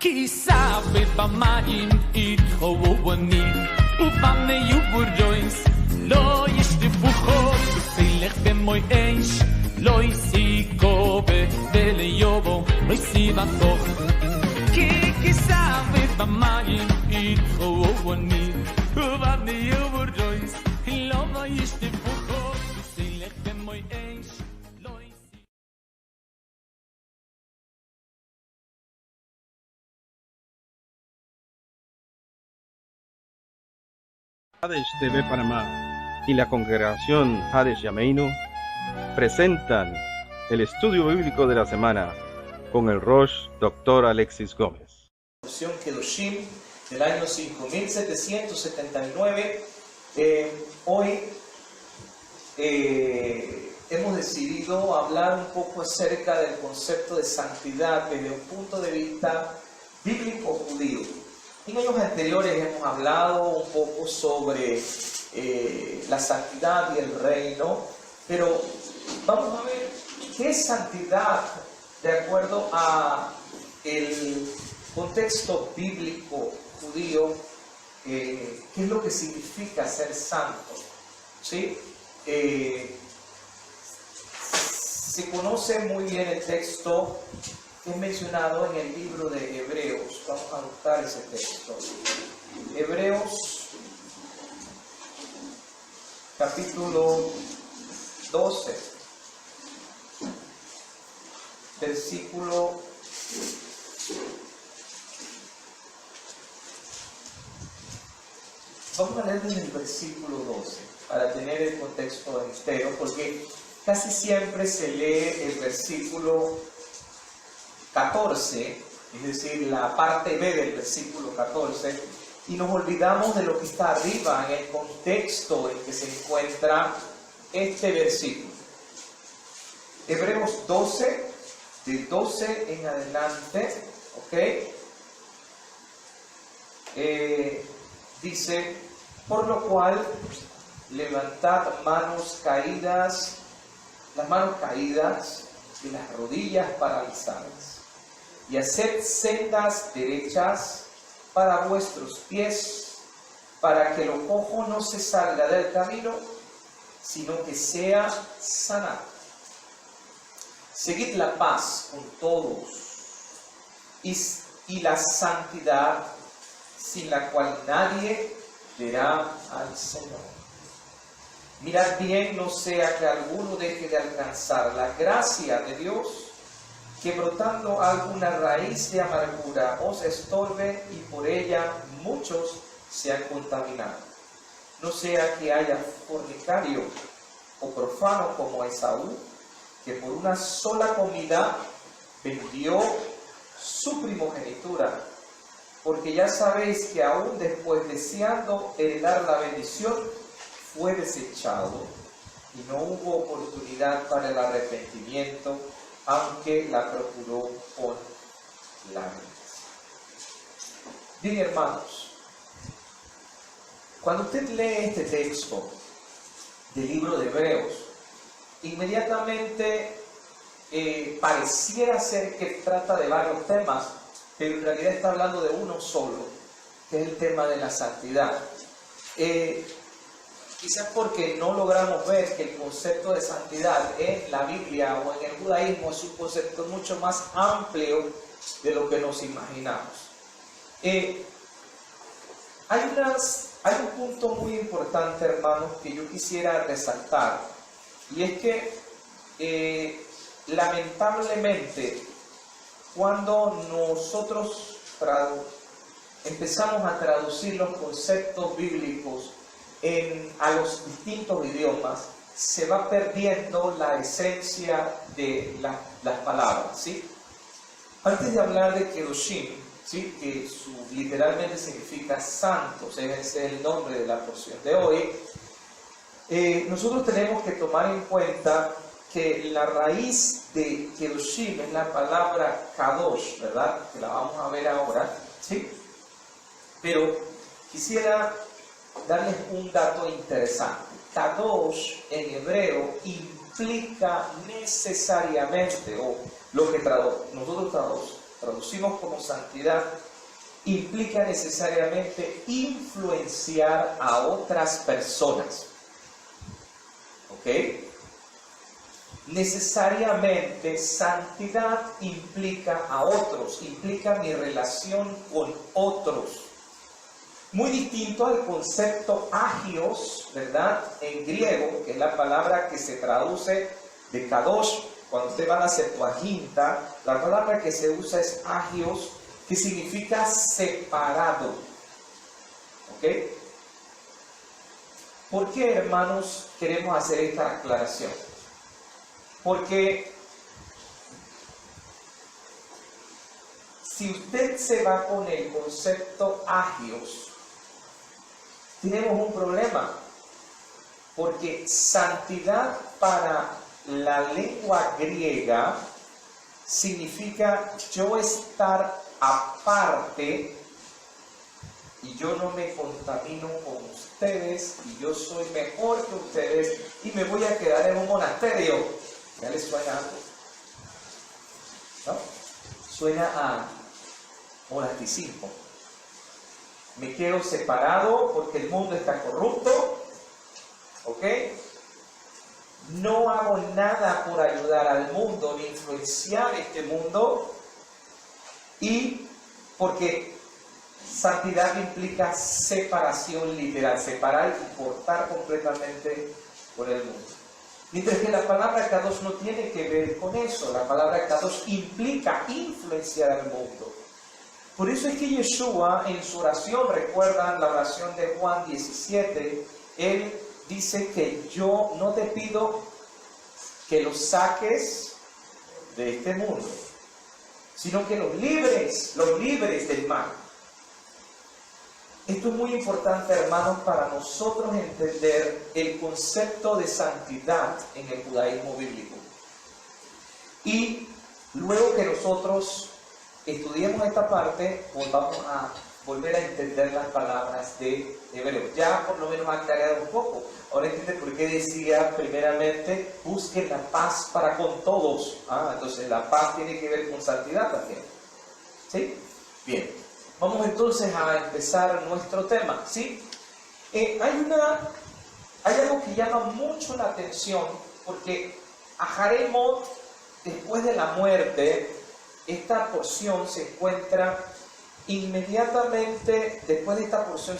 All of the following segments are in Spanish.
כי סבי במים יתחוו אני ובני יובורדויס לא ישטפו חוק וסילך במוי אש לא יסיקו וליובו לא יסיבה תוך כי סבי במים יתחוו אני ובני יובורדויס לא ישטפו חוק וסילך במוי אש Hades TV Panamá y la congregación Hades Yameinu presentan el estudio bíblico de la semana con el Rosh Dr. Alexis Gómez. Porción Kedoshim del año 5779. Hoy hemos decidido hablar un poco acerca del concepto de santidad desde un punto de vista bíblico judío. En años anteriores hemos hablado un poco sobre la santidad y el reino, pero vamos a ver qué es santidad de acuerdo a el contexto bíblico judío, qué es lo que significa ser santo, ¿sí? Se conoce muy bien el texto que es mencionado en el libro de Hebreos. Vamos a buscar ese texto. Hebreos, capítulo 12, versículo 12. Vamos a leer desde el versículo 12 para tener el contexto entero, porque casi siempre se lee el versículo 14, es decir, la parte B del versículo 14, y nos olvidamos de lo que está arriba en el contexto en que se encuentra este versículo. Hebreos 12, de 12 en adelante, ¿ok? Dice, por lo cual, levantad las manos caídas y las rodillas paralizadas, y haced sendas derechas para vuestros pies, para que lo cojo no se salga del camino, sino que sea sanado. Seguid la paz con todos y la santidad, sin la cual nadie verá al Señor. Mirad bien, no sea que alguno deje de alcanzar la gracia de Dios, que brotando alguna raíz de amargura os estorbe y por ella muchos sean contaminados. No sea que haya fornicario o profano como Esaú, que por una sola comida vendió su primogenitura, porque ya sabéis que aún después, deseando heredar la bendición, fue desechado y no hubo oportunidad para el arrepentimiento, aunque la procuró con lágrimas. Bien, hermanos, cuando usted lee este texto del libro de Hebreos, inmediatamente pareciera ser que trata de varios temas, pero en realidad está hablando de uno solo, que es el tema de la santidad. Quizás porque no logramos ver que el concepto de santidad en la Biblia o en el judaísmo es un concepto mucho más amplio de lo que nos imaginamos. Hay un punto muy importante, hermanos, que yo quisiera resaltar, y es que lamentablemente cuando nosotros empezamos a traducir los conceptos bíblicos a los distintos idiomas, se va perdiendo la esencia de las palabras, ¿sí? Antes de hablar de Kedoshim, ¿sí? Que literalmente significa santos, ese es el nombre de la porción de hoy, nosotros tenemos que tomar en cuenta que la raíz de Kedoshim es la palabra Kadosh, ¿verdad? Que la vamos a ver ahora, ¿sí? Pero quisiera darles un dato interesante. Kadosh en hebreo implica necesariamente, o lo que nosotros traducimos como santidad, implica necesariamente influenciar a otras personas. ¿Ok? Necesariamente santidad implica a otros, implica mi relación con otros. Muy distinto al concepto agios, ¿verdad? En griego, que es la palabra que se traduce de kadosh. Cuando usted va a la Septuaginta, la palabra que se usa es agios, que significa separado. ¿Ok? ¿Por qué, hermanos, queremos hacer esta aclaración? Porque si usted se va con el concepto agios, tenemos un problema, porque santidad para la lengua griega significa yo estar aparte y yo no me contamino con ustedes y yo soy mejor que ustedes y me voy a quedar en un monasterio. ¿Ya les suena algo? ¿No? Suena a monasticismo. Me quedo separado porque el mundo está corrupto. ¿Ok? No hago nada por ayudar al mundo ni influenciar este mundo. Y porque santidad implica separación literal, separar y cortar completamente con el mundo. Mientras que la palabra kadosh no tiene que ver con eso. La palabra kadosh implica influenciar al mundo. Por eso es que Yeshua en su oración, recuerdan la oración de Juan 17, él dice que yo no te pido que los saques de este mundo, sino que los libres del mal. Esto es muy importante, hermanos, para nosotros entender el concepto de santidad en el judaísmo bíblico. Y luego que nosotros estudiemos esta parte, pues vamos a volver a entender las palabras de hebreo. Ya por lo menos ha aclarado un poco. Ahora entiende por qué decía primeramente, busquen la paz para con todos. Entonces la paz tiene que ver con santidad también. ¿Sí? Bien. Vamos entonces a empezar nuestro tema, ¿sí? Hay algo que llama mucho la atención, porque a Jaremot, después de la muerte, esta porción se encuentra inmediatamente, después de esta porción,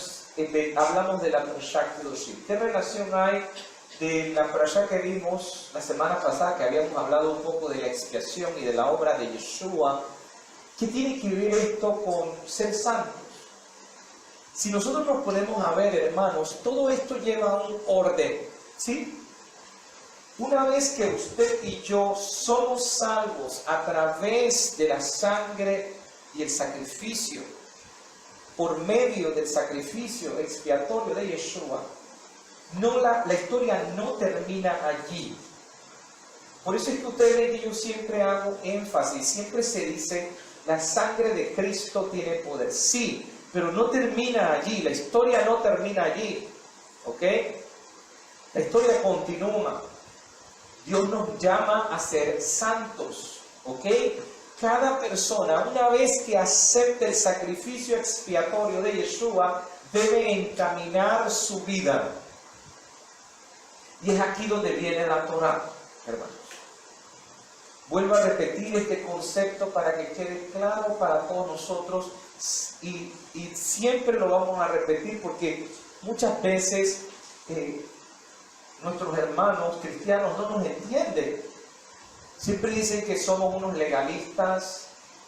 hablamos de la Parashat Kedoshim. ¿Qué relación hay de la Parashat que vimos la semana pasada, que habíamos hablado un poco de la expiación y de la obra de Yeshua? ¿Qué tiene que ver esto con ser santos? Si nosotros nos ponemos a ver, hermanos, todo esto lleva un orden, ¿sí? Una vez que usted y yo somos salvos a través de la sangre y el sacrificio, por medio del sacrificio expiatorio de Yeshua, la historia no termina allí. Por eso es que ustedes ven que yo siempre hago énfasis, siempre se dice, la sangre de Cristo tiene poder. Sí, pero no termina allí, la historia no termina allí, ¿ok? La historia continúa. Dios nos llama a ser santos, ¿ok? Cada persona, una vez que acepte el sacrificio expiatorio de Yeshua, debe encaminar su vida. Y es aquí donde viene la Torah, hermanos. Vuelvo a repetir este concepto para que quede claro para todos nosotros y siempre lo vamos a repetir porque muchas veces nuestros hermanos cristianos no nos entienden. Siempre dicen que somos unos legalistas,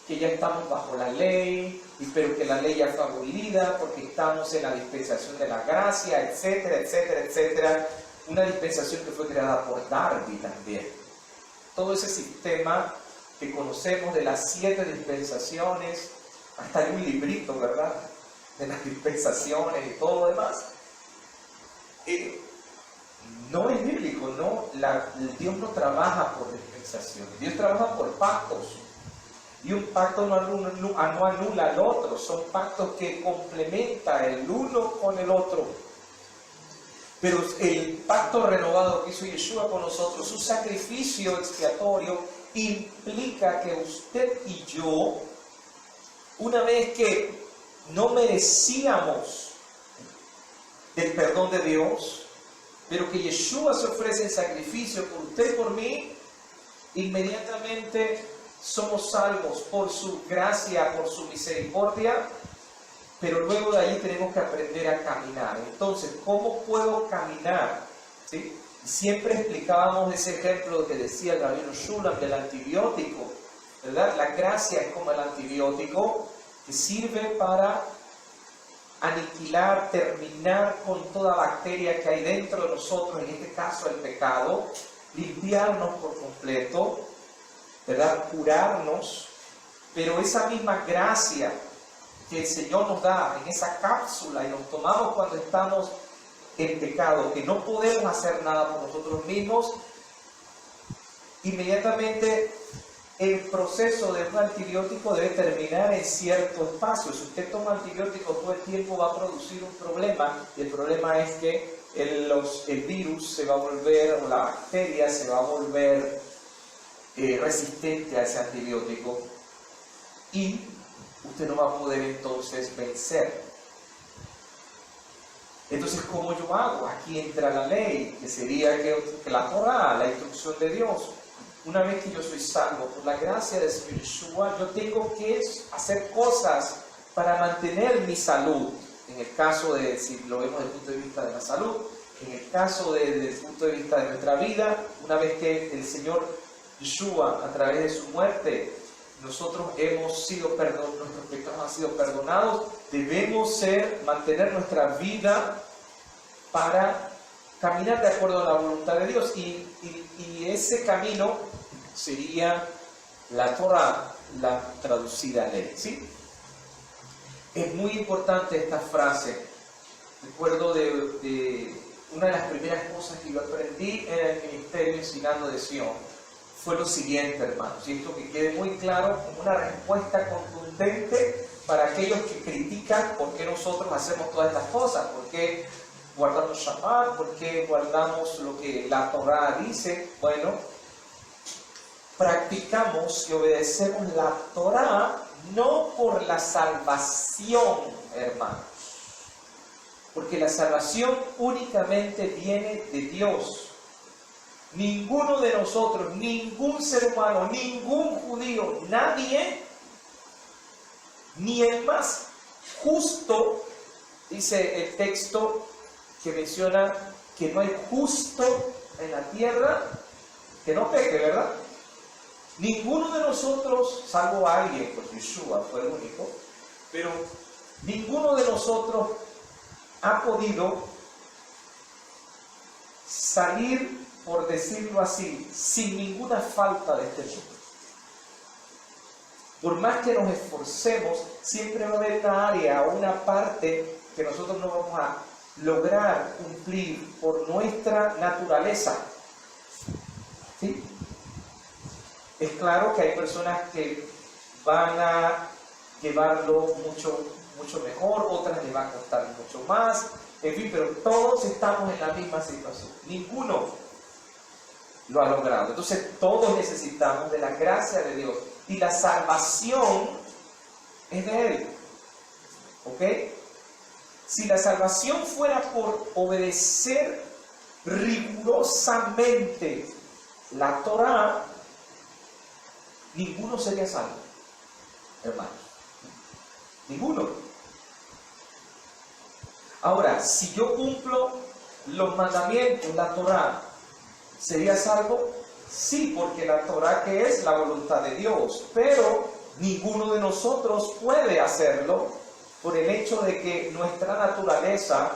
que ya estamos bajo la ley, pero que la ley ya fue abolida porque estamos en la dispensación de la gracia, etcétera, etcétera, etcétera. Una dispensación que fue creada por Darby también. Todo ese sistema que conocemos de las 7 dispensaciones, hasta hay un librito, ¿verdad? De las dispensaciones y todo lo demás. No es bíblico, ¿no? Dios no trabaja por dispensaciones, Dios trabaja por pactos. Y un pacto no anula al otro, son pactos que complementan el uno con el otro. Pero el pacto renovado que hizo Yeshua con nosotros, su sacrificio expiatorio, implica que usted y yo una vez que no merecíamos el perdón de Dios, pero que Yeshua se ofrece en sacrificio por usted y por mí, inmediatamente somos salvos por su gracia, por su misericordia, pero luego de ahí tenemos que aprender a caminar. Entonces, ¿cómo puedo caminar? ¿Sí? Siempre explicábamos ese ejemplo que decía el rabino Shulam del antibiótico, ¿verdad? La gracia es como el antibiótico que sirve para aniquilar, terminar con toda bacteria que hay dentro de nosotros, en este caso el pecado, limpiarnos por completo, ¿verdad? Curarnos, pero esa misma gracia que el Señor nos da en esa cápsula y nos tomamos cuando estamos en pecado, que no podemos hacer nada por nosotros mismos, inmediatamente el proceso de un antibiótico debe terminar en cierto espacio. Si usted toma antibióticos todo el tiempo va a producir un problema, y el problema es que el virus se va a volver, o la bacteria se va a volver resistente a ese antibiótico, y usted no va a poder entonces vencer. Entonces, ¿cómo yo hago? Aquí entra la ley, que sería que la Torah, la instrucción de Dios. Una vez que yo soy salvo por la gracia de Yeshua, yo tengo que hacer cosas para mantener mi salud. En el caso de, si lo vemos desde el punto de vista de la salud, en el caso desde el punto de vista de nuestra vida, una vez que el Señor Yeshua, a través de su muerte, nosotros hemos sido perdonados, nuestros pecados han sido perdonados, debemos mantener nuestra vida para caminar de acuerdo a la voluntad de Dios, y ese camino sería la Torah, la traducida ley, ¿sí? Es muy importante esta frase. Recuerdo de una de las primeras cosas que yo aprendí en el ministerio enseñando de Sion, fue lo siguiente, hermanos, y esto que quede muy claro, como una respuesta contundente para aquellos que critican por qué nosotros hacemos todas estas cosas, por qué guardamos Shabbat, por qué guardamos lo que la Torah dice. Bueno, practicamos y obedecemos la Torah no por la salvación, hermanos, porque la salvación únicamente viene de Dios. Ninguno de nosotros, ningún ser humano, ningún judío, nadie, ni el más justo, dice el texto que menciona que no hay justo en la tierra que no peque, ¿verdad? Ninguno de nosotros, salvo alguien, pues Yeshua fue el único, pero ninguno de nosotros ha podido salir, por decirlo así, sin ninguna falta de este mundo. Por más que nos esforcemos, siempre va a haber una área o una parte que nosotros no vamos a lograr cumplir por nuestra naturaleza. ¿Sí? Es claro que hay personas que van a llevarlo mucho mejor, otras les va a costar mucho más, en fin, pero todos estamos en la misma situación. Ninguno lo ha logrado. Entonces todos necesitamos de la gracia de Dios, y la salvación es de Él. ¿Ok? Si la salvación fuera por obedecer rigurosamente la Torah, ninguno sería salvo, hermanos. Ninguno. Ahora, si yo cumplo los mandamientos, la Torah, ¿sería salvo? Sí, porque la Torah, que es la voluntad de Dios, pero ninguno de nosotros puede hacerlo por el hecho de que nuestra naturaleza,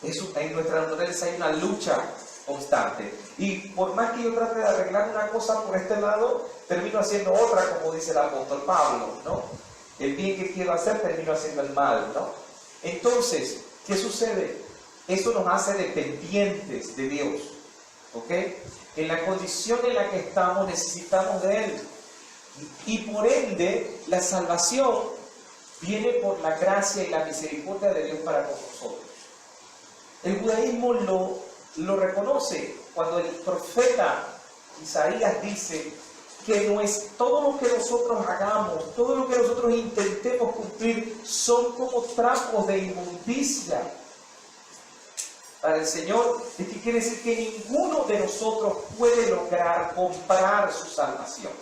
en nuestra naturaleza hay una lucha constante, y por más que yo trate de arreglar una cosa por este lado, termino haciendo otra, como dice el apóstol Pablo, ¿no? El bien que quiero hacer, termino haciendo el mal, ¿no? Entonces, ¿qué sucede? Eso nos hace dependientes de Dios, ¿ok? En la condición en la que estamos, necesitamos de Él, y por ende la salvación viene por la gracia y la misericordia de Dios para con nosotros. El judaísmo lo reconoce cuando el profeta Isaías dice que no es todo lo que nosotros hagamos, todo lo que nosotros intentemos cumplir, son como trapos de inmundicia para el Señor. Es que quiere decir que ninguno de nosotros puede lograr comprar su salvación,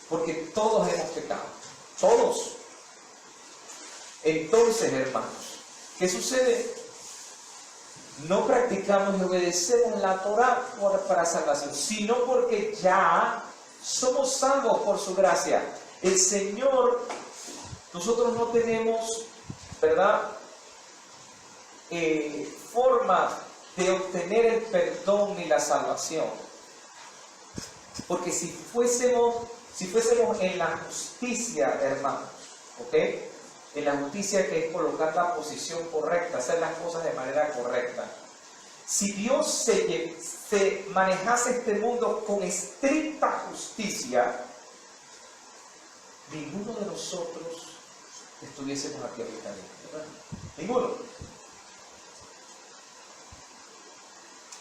porque todos hemos pecado, todos. Entonces, hermanos, ¿qué sucede? No practicamos y obedecemos la Torah para salvación, sino porque ya somos salvos por su gracia. El Señor, nosotros no tenemos, ¿verdad?, forma de obtener el perdón ni la salvación. Porque si fuésemos en la justicia, hermanos, ¿ok? En la justicia, que es colocar la posición correcta, hacer las cosas de manera correcta. Si Dios se manejase este mundo con estricta justicia, ninguno de nosotros estuviésemos aquí ahorita, ¿verdad? Ninguno.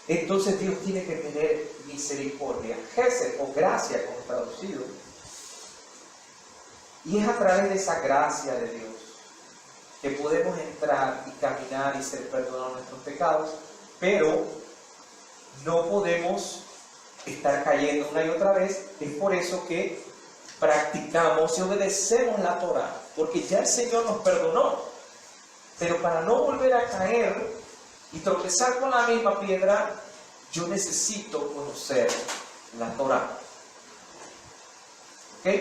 Entonces Dios tiene que tener misericordia, Gesed o gracia, como traducido. Y es a través de esa gracia de Dios que podemos entrar y caminar y ser perdonados nuestros pecados, pero no podemos estar cayendo una y otra vez. Es por eso que practicamos y obedecemos la Torah, porque ya el Señor nos perdonó. Pero para no volver a caer y tropezar con la misma piedra, yo necesito conocer la Torah. ¿Ok?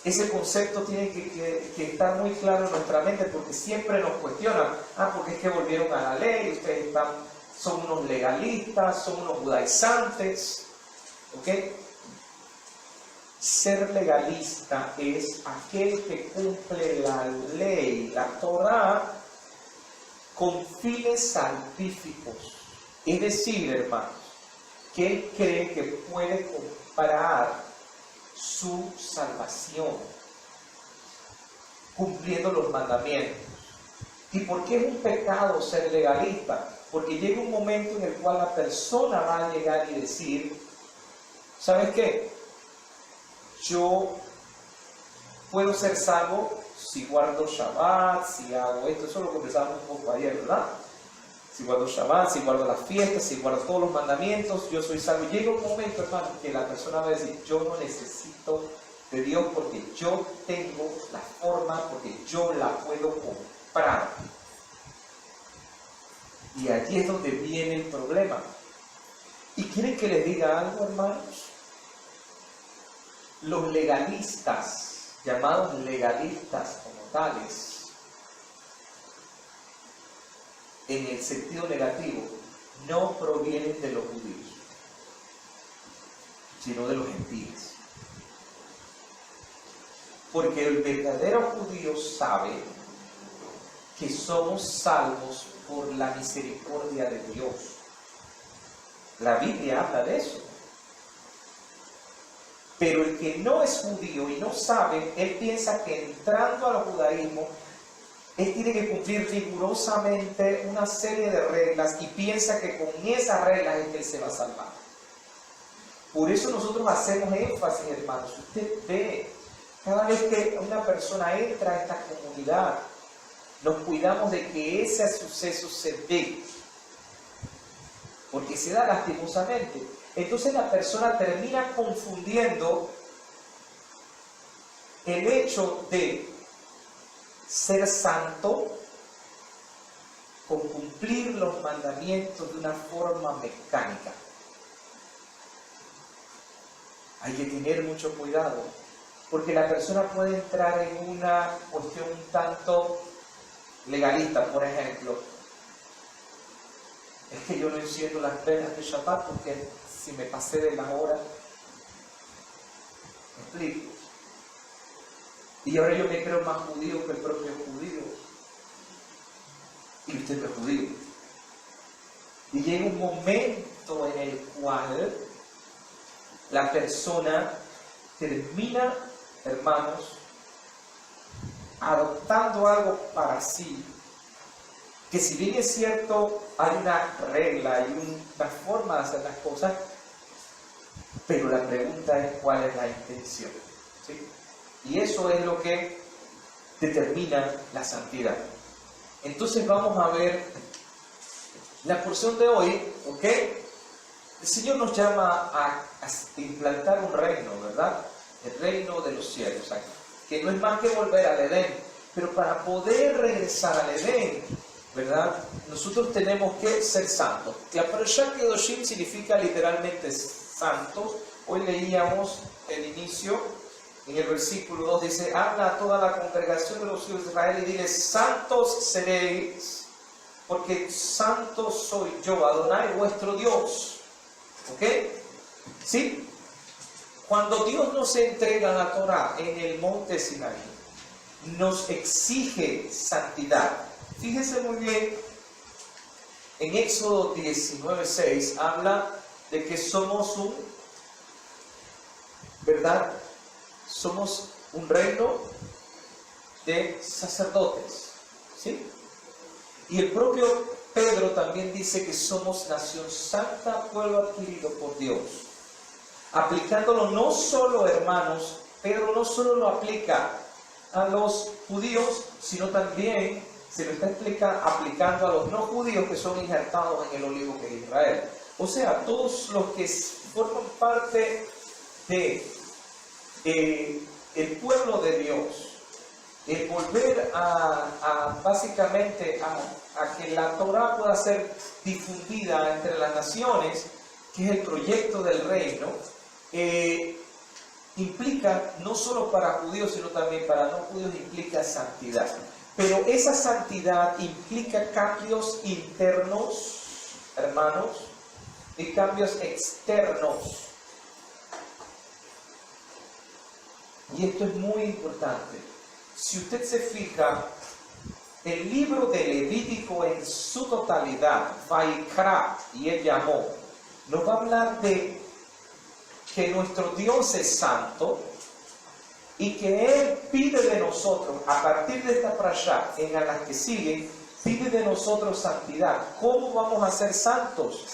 Ese concepto tiene que estar muy claro en nuestra mente, porque siempre nos cuestionan, porque es que volvieron a la ley, ustedes son unos legalistas, son unos judaizantes. ¿Ok? Ser legalista es aquel que cumple la ley, la Torah, con fines salvíficos. Es decir, hermanos, que él cree que puede comprar su salvación cumpliendo los mandamientos. ¿Y por qué es un pecado ser legalista? Porque llega un momento en el cual la persona va a llegar y decir, ¿sabes qué? Yo puedo ser salvo si guardo Shabbat, si hago esto. Eso lo conversamos un poco ayer, ¿verdad? Si guardo Shabbat, si guardo las fiestas, si guardo todos los mandamientos, yo soy salvo. Llega un momento, hermano, que la persona va a decir, yo no necesito de Dios porque yo tengo la forma, porque yo la puedo comprar. Y allí es donde viene el problema. ¿Y quieren que les diga algo, hermanos? Los legalistas, llamados legalistas como tales, en el sentido negativo, no provienen de los judíos, sino de los gentiles. Porque el verdadero judío sabe que somos salvos por la misericordia de Dios. La Biblia habla de eso. Pero el que no es judío y no sabe, él piensa que entrando al judaísmo, él tiene que cumplir rigurosamente una serie de reglas y piensa que con esas reglas es que él se va a salvar. Por eso nosotros hacemos énfasis, hermanos. Usted ve, cada vez que una persona entra a esta comunidad, nos cuidamos de que ese suceso se dé, porque se da lastimosamente. Entonces la persona termina confundiendo el hecho de ser santo con cumplir los mandamientos de una forma mecánica. Hay que tener mucho cuidado, porque la persona puede entrar en una cuestión un tanto legalista. Por ejemplo, es que yo no enciendo las velas de Shabbat porque si me pasé de las horas, ¿me explico? Y ahora yo me creo más judío que el propio judío. Y usted es judío. Y llega un momento en el cual la persona termina, hermanos, adoptando algo para sí, que si bien es cierto, hay una regla, hay una forma de hacer las cosas, pero la pregunta es cuál es la intención, ¿sí? Y eso es lo que determina la santidad. Entonces vamos a ver la porción de hoy, ¿ok? El Señor nos llama a implantar un reino, ¿verdad? El reino de los cielos, que no es más que volver al Edén. Pero para poder regresar al Edén, ¿verdad? Nosotros tenemos que ser santos. La Parashá Kedoshim significa literalmente santo. Hoy leíamos el inicio, en el versículo 2 dice: habla a toda la congregación de los hijos de Israel y dile: santos seréis, porque santo soy yo, Adonai, vuestro Dios. ¿Ok? ¿Sí? Cuando Dios nos entrega la Torah en el monte Sinaí, nos exige santidad. Fíjense muy bien, en Éxodo 19:6 habla de que somos ¿verdad? Somos un reino de sacerdotes, ¿sí? Y el propio Pedro también dice que somos nación santa, pueblo adquirido por Dios. Aplicándolo no solo, hermanos, Pedro no solo lo aplica a los judíos, sino también se lo está aplicando a los no judíos que son injertados en el olivo que es Israel. O sea, todos los que forman parte de el pueblo de Dios, el volver básicamente a que la Torah pueda ser difundida entre las naciones, que es el proyecto del reino, implica no solo para judíos, sino también para no judíos, implica santidad. Pero esa santidad implica cambios internos, hermanos, y cambios externos. Y esto es muy importante. Si usted se fija, el libro de Levítico en su totalidad, Vaikra, y él llamó, nos va a hablar de que nuestro Dios es santo y que Él pide de nosotros, a partir de esta parashá, en las que siguen, pide de nosotros santidad. ¿Cómo vamos a ser santos?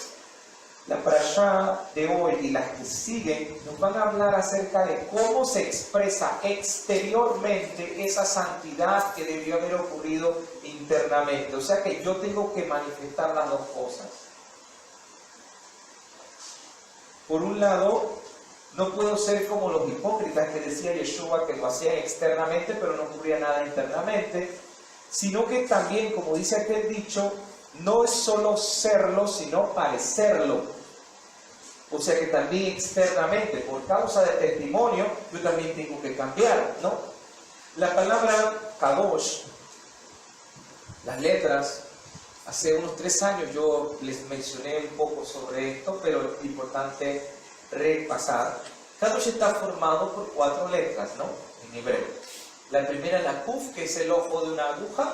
La parashá de hoy y las que siguen nos van a hablar acerca de cómo se expresa exteriormente esa santidad que debió haber ocurrido internamente. O sea que yo tengo que manifestar las dos cosas. Por un lado, no puedo ser como los hipócritas que decía Yeshua, que lo hacían externamente pero no ocurría nada internamente, sino que también, como dice aquel dicho, no es solo serlo, sino parecerlo. O sea que también externamente, por causa del testimonio, yo también tengo que cambiar, ¿no? La palabra Kadosh, las letras, hace unos 3 años yo les mencioné un poco sobre esto, pero es importante repasar. Kadosh está formado por 4 letras, ¿no? En hebreo. La primera es la Kuf, que es el ojo de una aguja,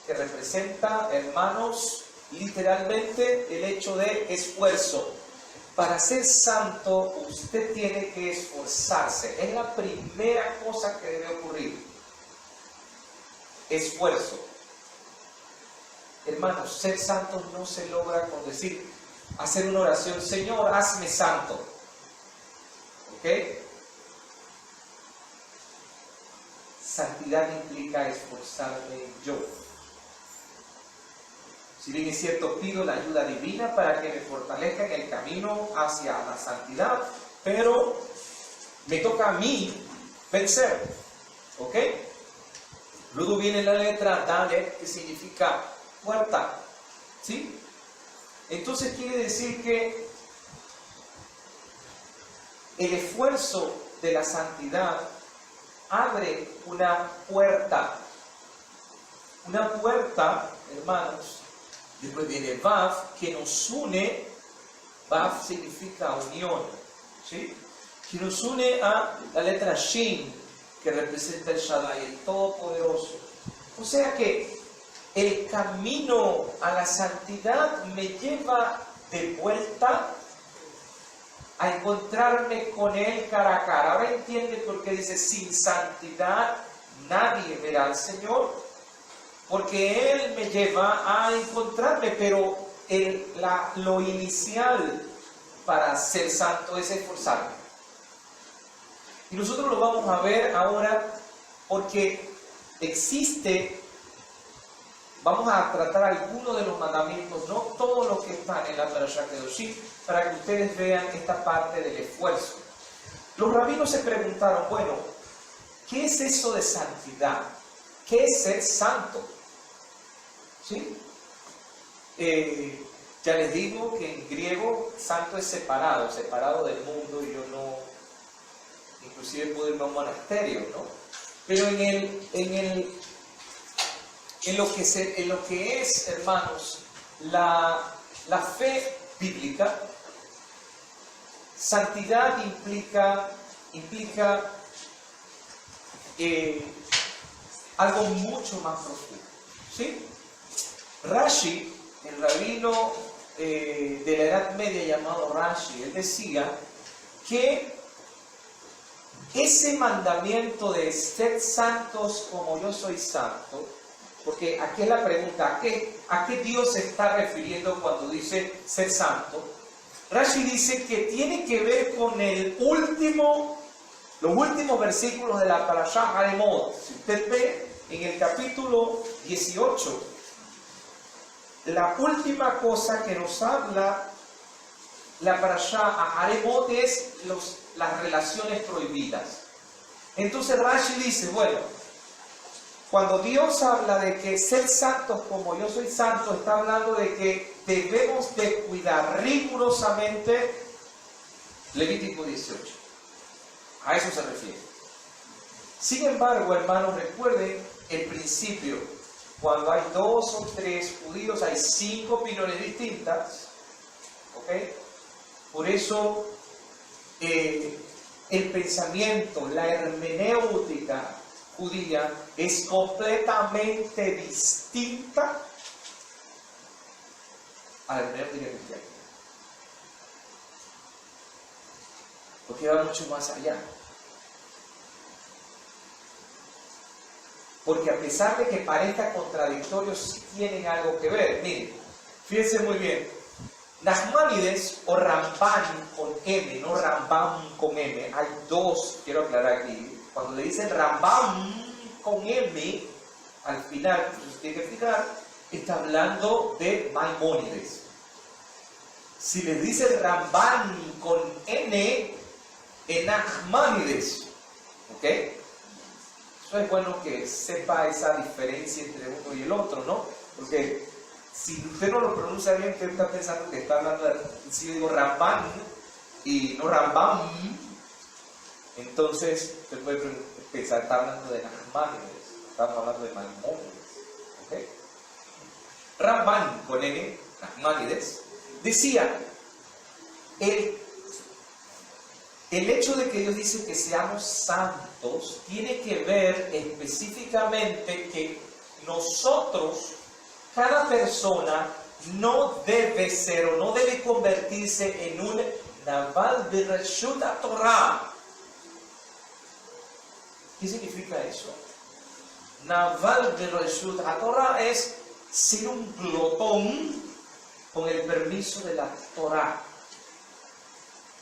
que representa, hermanos, literalmente el hecho de esfuerzo. Para ser santo, usted tiene que esforzarse. Es la primera cosa que debe ocurrir. Esfuerzo. Hermanos, ser santo no se logra con decir, hacer una oración: Señor, hazme santo. ¿Ok? Santidad implica esforzarme yo. Si bien es cierto, pido la ayuda divina para que me fortalezca en el camino hacia la santidad, pero me toca a mí vencer. ¿Ok? Luego viene la letra Dalet, que significa puerta. ¿Sí? Entonces quiere decir que el esfuerzo de la santidad abre una puerta. Una puerta, hermanos. Después viene Vav, que nos une. Vav significa unión, ¿sí? Que nos une a la letra Shin, que representa el Shaddai, el Todopoderoso. O sea que el camino a la santidad me lleva de vuelta a encontrarme con Él cara a cara. Ahora entiende por qué dice: sin santidad nadie verá al Señor. Porque Él me lleva a encontrarme, pero lo inicial para ser santo es esforzarme. Y nosotros lo vamos a ver ahora porque vamos a tratar algunos de los mandamientos, no todos los que están en la Parashat Kedoshim, para que ustedes vean esta parte del esfuerzo. Los rabinos se preguntaron, bueno, ¿qué es eso de santidad? ¿Qué es ser santo? ¿Sí? Ya les digo que en griego santo es separado del mundo, y yo no, inclusive puedo irme a un monasterio, ¿no? Pero en lo que es, hermanos, la fe bíblica, santidad implica algo mucho más profundo, ¿sí? Rashi, el rabino de la Edad Media llamado Rashi, él decía que ese mandamiento de ser santos como yo soy santo, porque aquí es la pregunta, ¿a qué Dios se está refiriendo cuando dice ser santo? Rashi dice que tiene que ver con los últimos versículos de la Parashá Haremot. Si usted ve en el capítulo 18, la última cosa que nos habla la Parashá Haremot es las relaciones prohibidas. Entonces Rashi dice, bueno, cuando Dios habla de que ser santos como yo soy santo, está hablando de que debemos de cuidar rigurosamente Levítico 18. A eso se refiere. Sin embargo, hermanos, recuerden el principio. Cuando hay 2 o 3 judíos, hay 5 opiniones distintas. ¿Ok? Por eso el pensamiento, la hermenéutica judía es completamente distinta a la hermenéutica cristiana, porque va mucho más allá. Porque a pesar de que parezca contradictorio, sí tienen algo que ver. Miren, fíjense muy bien. Nachmanides o Ramban con M, no Rambam con M. Hay dos, quiero aclarar aquí. Cuando le dicen Rambam con M, al final, pues tiene que fijar, está hablando de Maimónides. Si le dicen Ramban con N, es Nachmanides. ¿Ok? Eso es bueno que sepa esa diferencia entre uno y el otro, ¿no? Porque si usted no lo pronuncia bien, usted está pensando que está hablando de, si yo digo Ramban y no Rambam, entonces usted puede pensar, está hablando de Nachmanides, estamos hablando de Maimónides. ¿Ok? Ramban con N, Nachmanides, decía, el hecho de que Dios dice que seamos santos tiene que ver específicamente que nosotros, cada persona, no debe ser o no debe convertirse en un Naval de Reshut Torah. ¿Qué significa eso? Naval de Reshut Torah es ser un glotón con el permiso de la Torah.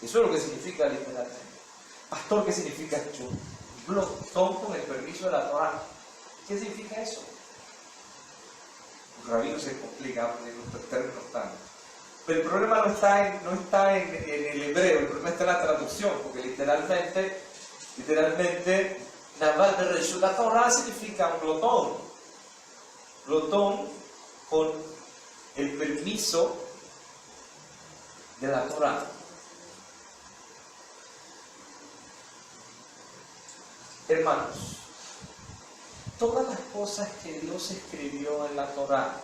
Eso es lo que significa literalmente. Pastor, ¿qué significa esto? Glotón con el permiso de la Torah. ¿Qué significa eso? Los rabinos se complican en los términos tan. Pero el problema no está en el hebreo, el problema está en la traducción, porque literalmente, Naval de Reshut Torah significa un glotón. Glotón con el permiso de la Torah. Hermanos, todas las cosas que Dios escribió en la Torá,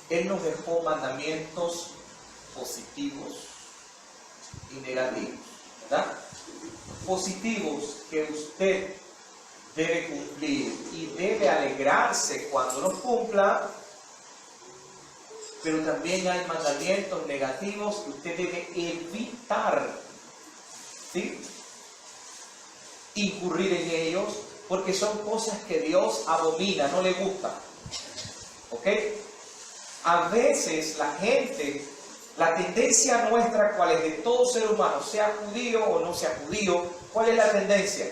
Él nos dejó mandamientos positivos y negativos, ¿verdad? Positivos que usted debe cumplir y debe alegrarse cuando los cumpla, pero también hay mandamientos negativos que usted debe evitar, ¿sí? Incurrir en ellos, porque son cosas que Dios abomina, no le gusta. ¿Ok? A veces la gente La tendencia nuestra, ¿cuál es? De todo ser humano, sea judío o no sea judío, ¿cuál es la tendencia?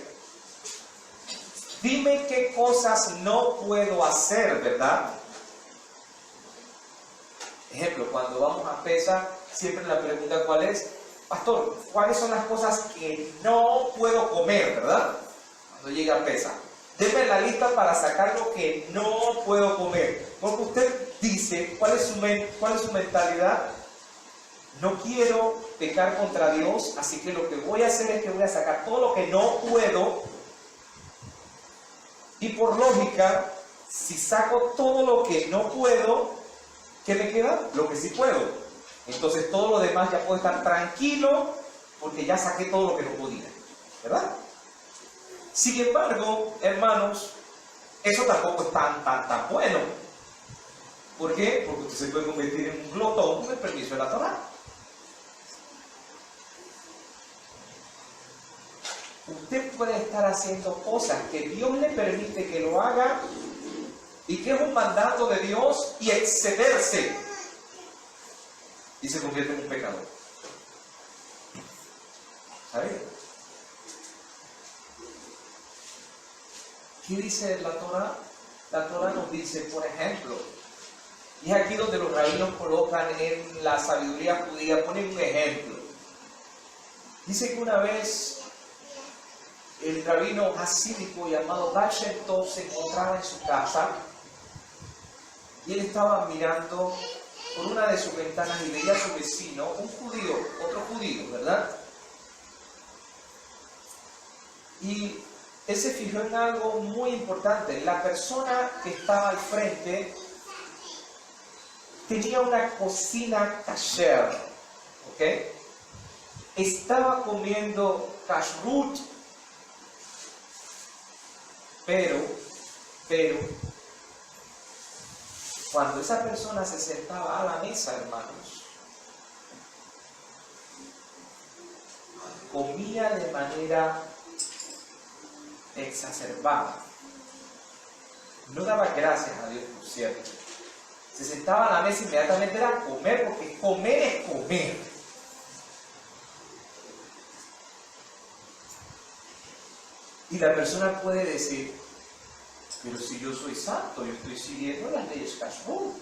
Dime qué cosas no puedo hacer, ¿verdad? Ejemplo, cuando vamos a PESA, siempre la pregunta ¿cuál es? Pastor, ¿cuáles son las cosas que no puedo comer, verdad? Cuando llega a PESA. Deme la lista para sacar lo que no puedo comer. Porque usted dice, ¿cuál es su mentalidad? No quiero pecar contra Dios, así que lo que voy a hacer es que voy a sacar todo lo que no puedo. Y por lógica, si saco todo lo que no puedo, ¿qué me queda? Lo que sí puedo. Entonces todo lo demás ya puedo estar tranquilo porque ya saqué todo lo que no podía. ¿Verdad? Sin embargo, hermanos, eso tampoco es tan bueno. ¿Por qué? Porque usted se puede convertir en un glotón con el permiso de la Torá. Usted puede estar haciendo cosas que Dios le permite que lo haga y que es un mandato de Dios y excederse y se convierte en un pecador. ¿Sabes? ¿Qué dice la Torá? La Torá nos dice, por ejemplo, y es aquí donde los rabinos colocan en la sabiduría judía, ponen un ejemplo. Dice que una vez el rabino hasídico llamado Baal Shem Tov se encontraba en su casa y él estaba mirando por una de sus ventanas y veía a su vecino, un judío, otro judío, ¿verdad? Y él se fijó en algo muy importante. La persona que estaba al frente tenía una cocina kasher, ¿ok? Estaba comiendo kashrut, pero, cuando esa persona se sentaba a la mesa, hermanos, comía de manera exacerbada. No daba gracias a Dios, por cierto. Se sentaba a la mesa inmediatamente era comer, porque comer es comer. Y la persona puede decir, pero si yo soy santo, yo estoy siguiendo las leyes kashrut.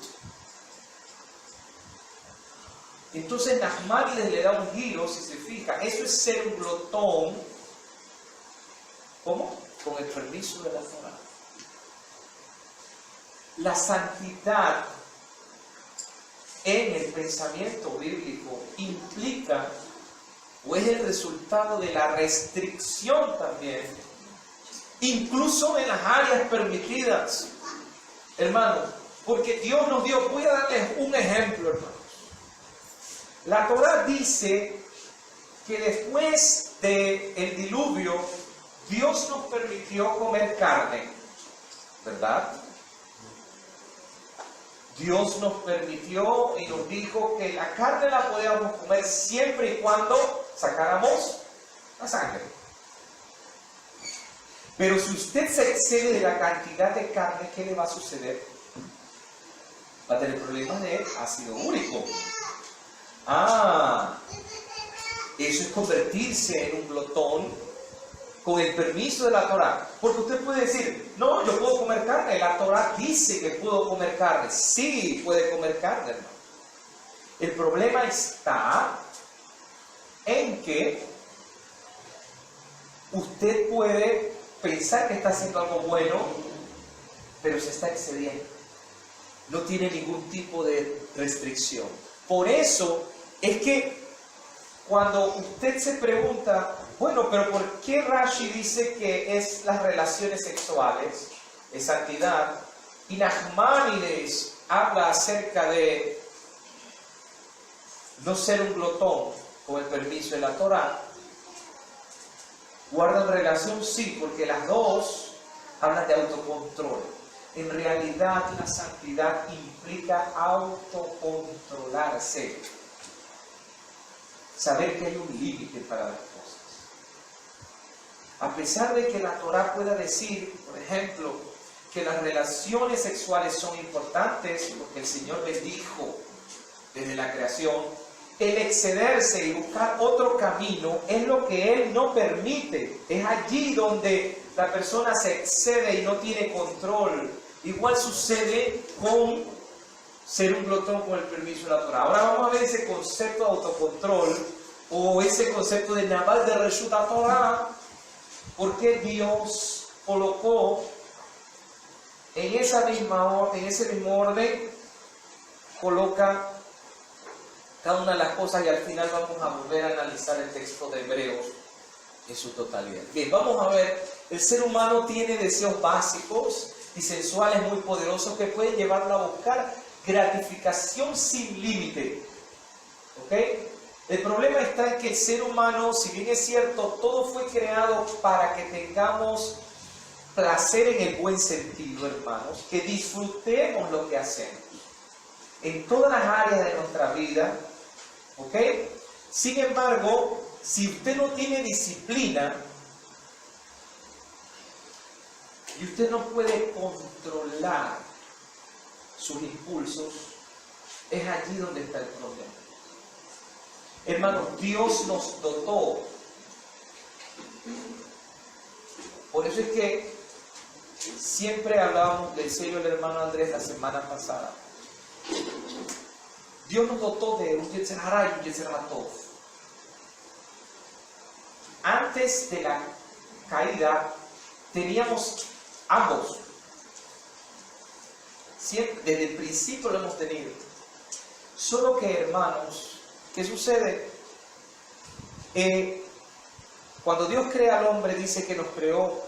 Entonces Nachmanides le da un giro, si se fija, eso es ser un glotón. ¿Cómo? Con el permiso de la Torá. La santidad en el pensamiento bíblico implica, o es el resultado de la restricción también, incluso en las áreas permitidas, hermanos, porque Dios nos dio, voy a darles un ejemplo, hermanos. La Torá dice que después del diluvio, Dios nos permitió comer carne, ¿verdad? Dios nos permitió y nos dijo que la carne la podíamos comer siempre y cuando sacáramos la sangre. Pero si usted se excede de la cantidad de carne, ¿qué le va a suceder? Va a tener problemas de ácido úrico. Eso es convertirse en un glotón con el permiso de la Torá. Porque usted puede decir, no, yo puedo comer carne. La Torá dice que puedo comer carne. Sí, puede comer carne, hermano. El problema está en que usted puede pensar que está haciendo algo bueno, pero se está excediendo. No tiene ningún tipo de restricción. Por eso es que cuando usted se pregunta, bueno, pero ¿por qué Rashi dice que es las relaciones sexuales, es santidad? Y Nachmanides habla acerca de no ser un glotón con el permiso de la Torá. ¿Guardan relación? Sí, porque las dos hablan de autocontrol. En realidad la santidad implica autocontrolarse. Saber que hay un límite para las cosas. A pesar de que la Torá pueda decir, por ejemplo, que las relaciones sexuales son importantes, porque el Señor les dijo desde la creación, el excederse y buscar otro camino es lo que Él no permite. Es allí donde la persona se excede y no tiene control. Igual sucede con ser un glotón con el permiso de la Torah. Ahora vamos a ver ese concepto de autocontrol o ese concepto de Naval de Reshut Torah. ¿Por qué Dios colocó en ese mismo orden, coloca cada una de las cosas, y al final vamos a volver a analizar el texto de Hebreos en su totalidad? Bien, vamos a ver, el ser humano tiene deseos básicos y sensuales muy poderosos que pueden llevarlo a buscar gratificación sin límite. ¿Ok? El problema está en que el ser humano, si bien es cierto, todo fue creado para que tengamos placer en el buen sentido, hermanos, que disfrutemos lo que hacemos en todas las áreas de nuestra vida, ¿ok? Sin embargo, si usted no tiene disciplina y usted no puede controlar sus impulsos, es allí donde está el problema. Hermanos, Dios nos dotó. Por eso es que siempre hablábamos del sello del hermano Andrés la semana pasada. Dios nos dotó de un Yetzer Hara y un Yetzer Tov. Antes de la caída teníamos ambos. Siempre, desde el principio lo hemos tenido. Solo que, hermanos, ¿qué sucede? Cuando Dios crea al hombre, dice que nos creó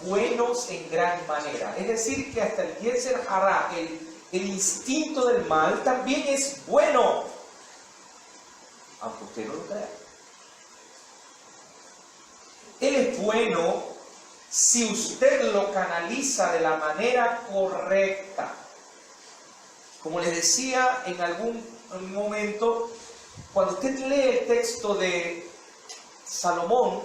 buenos en gran manera. Es decir, que hasta el Yetzer Hara, el instinto del mal, también es bueno, aunque usted no lo crea. Él es bueno si usted lo canaliza de la manera correcta. Como les decía en algún momento, cuando usted lee el texto de Salomón,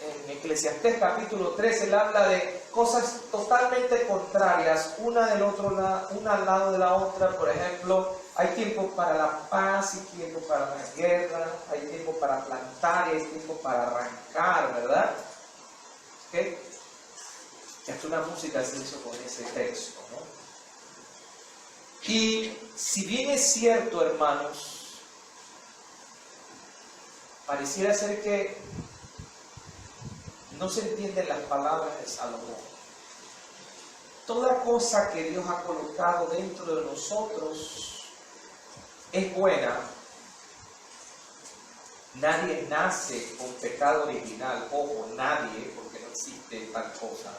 en Eclesiastés capítulo 3, él habla de cosas totalmente contrarias, una al lado de la otra. Por ejemplo, hay tiempo para la paz y tiempo para la guerra, hay tiempo para plantar y hay tiempo para arrancar, ¿verdad? ¿Okay? Hasta una música se hizo con ese texto, ¿no? Y si bien es cierto, hermanos, pareciera ser que no se entienden las palabras de Salomón. Toda cosa que Dios ha colocado dentro de nosotros es buena. Nadie nace con pecado original. Ojo, nadie, porque no existe tal cosa.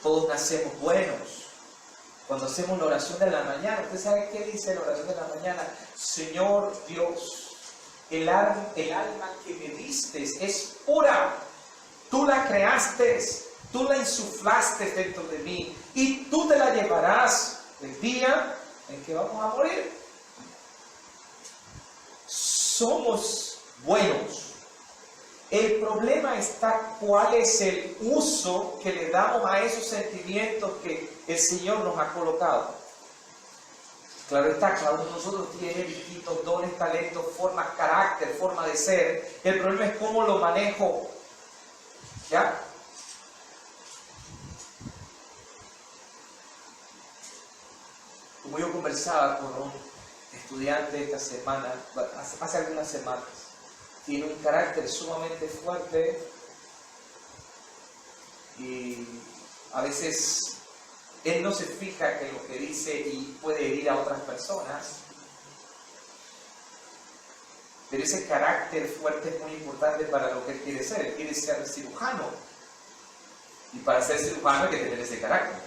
Todos nacemos buenos. Cuando hacemos la oración de la mañana, ¿usted sabe qué dice la oración de la mañana? Señor Dios, el alma que me diste es pura. Tú la creaste, tú la insuflaste dentro de mí y tú te la llevarás el día en que vamos a morir. Somos buenos. El problema está cuál es el uso que le damos a esos sentimientos que el Señor nos ha colocado. Claro está, cada uno de nosotros tiene distintos dones, talentos, formas, carácter, forma de ser. El problema es cómo lo manejo. ¿Ya? Como yo conversaba con un estudiante esta semana, hace algunas semanas, tiene un carácter sumamente fuerte y a veces él no se fija en lo que dice y puede herir a otras personas. Pero ese carácter fuerte es muy importante para lo que él quiere ser. Él quiere ser cirujano. Y para ser cirujano hay que tener ese carácter.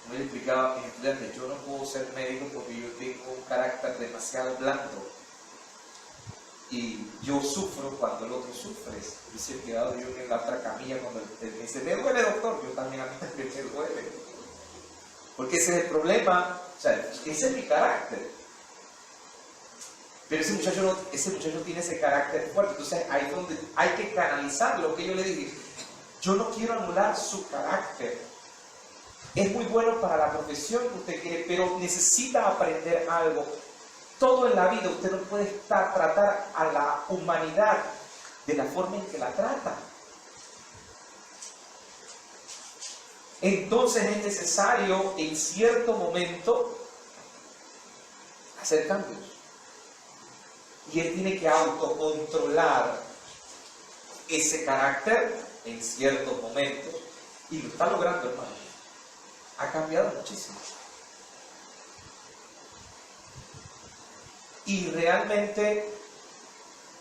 Como le explicaba a mis estudiantes, yo no puedo ser médico porque yo tengo un carácter demasiado blando. Y yo sufro cuando el otro sufre. Y se he quedado yo en la otra camilla cuando él me dice, ¿me duele, doctor? Yo también a mí también me duele. Porque ese es el problema. O sea, ese es mi carácter. Pero ese muchacho tiene ese carácter fuerte. Entonces ahí es donde hay que canalizar lo que yo le dije. Yo no quiero anular su carácter. Es muy bueno para la profesión que usted quiere, pero necesita aprender algo. Todo en la vida usted no puede tratar a la humanidad de la forma en que la trata. Entonces es necesario en cierto momento hacer cambios. Y él tiene que autocontrolar ese carácter en ciertos momentos. Y lo está logrando, hermano. Ha cambiado muchísimo. Y realmente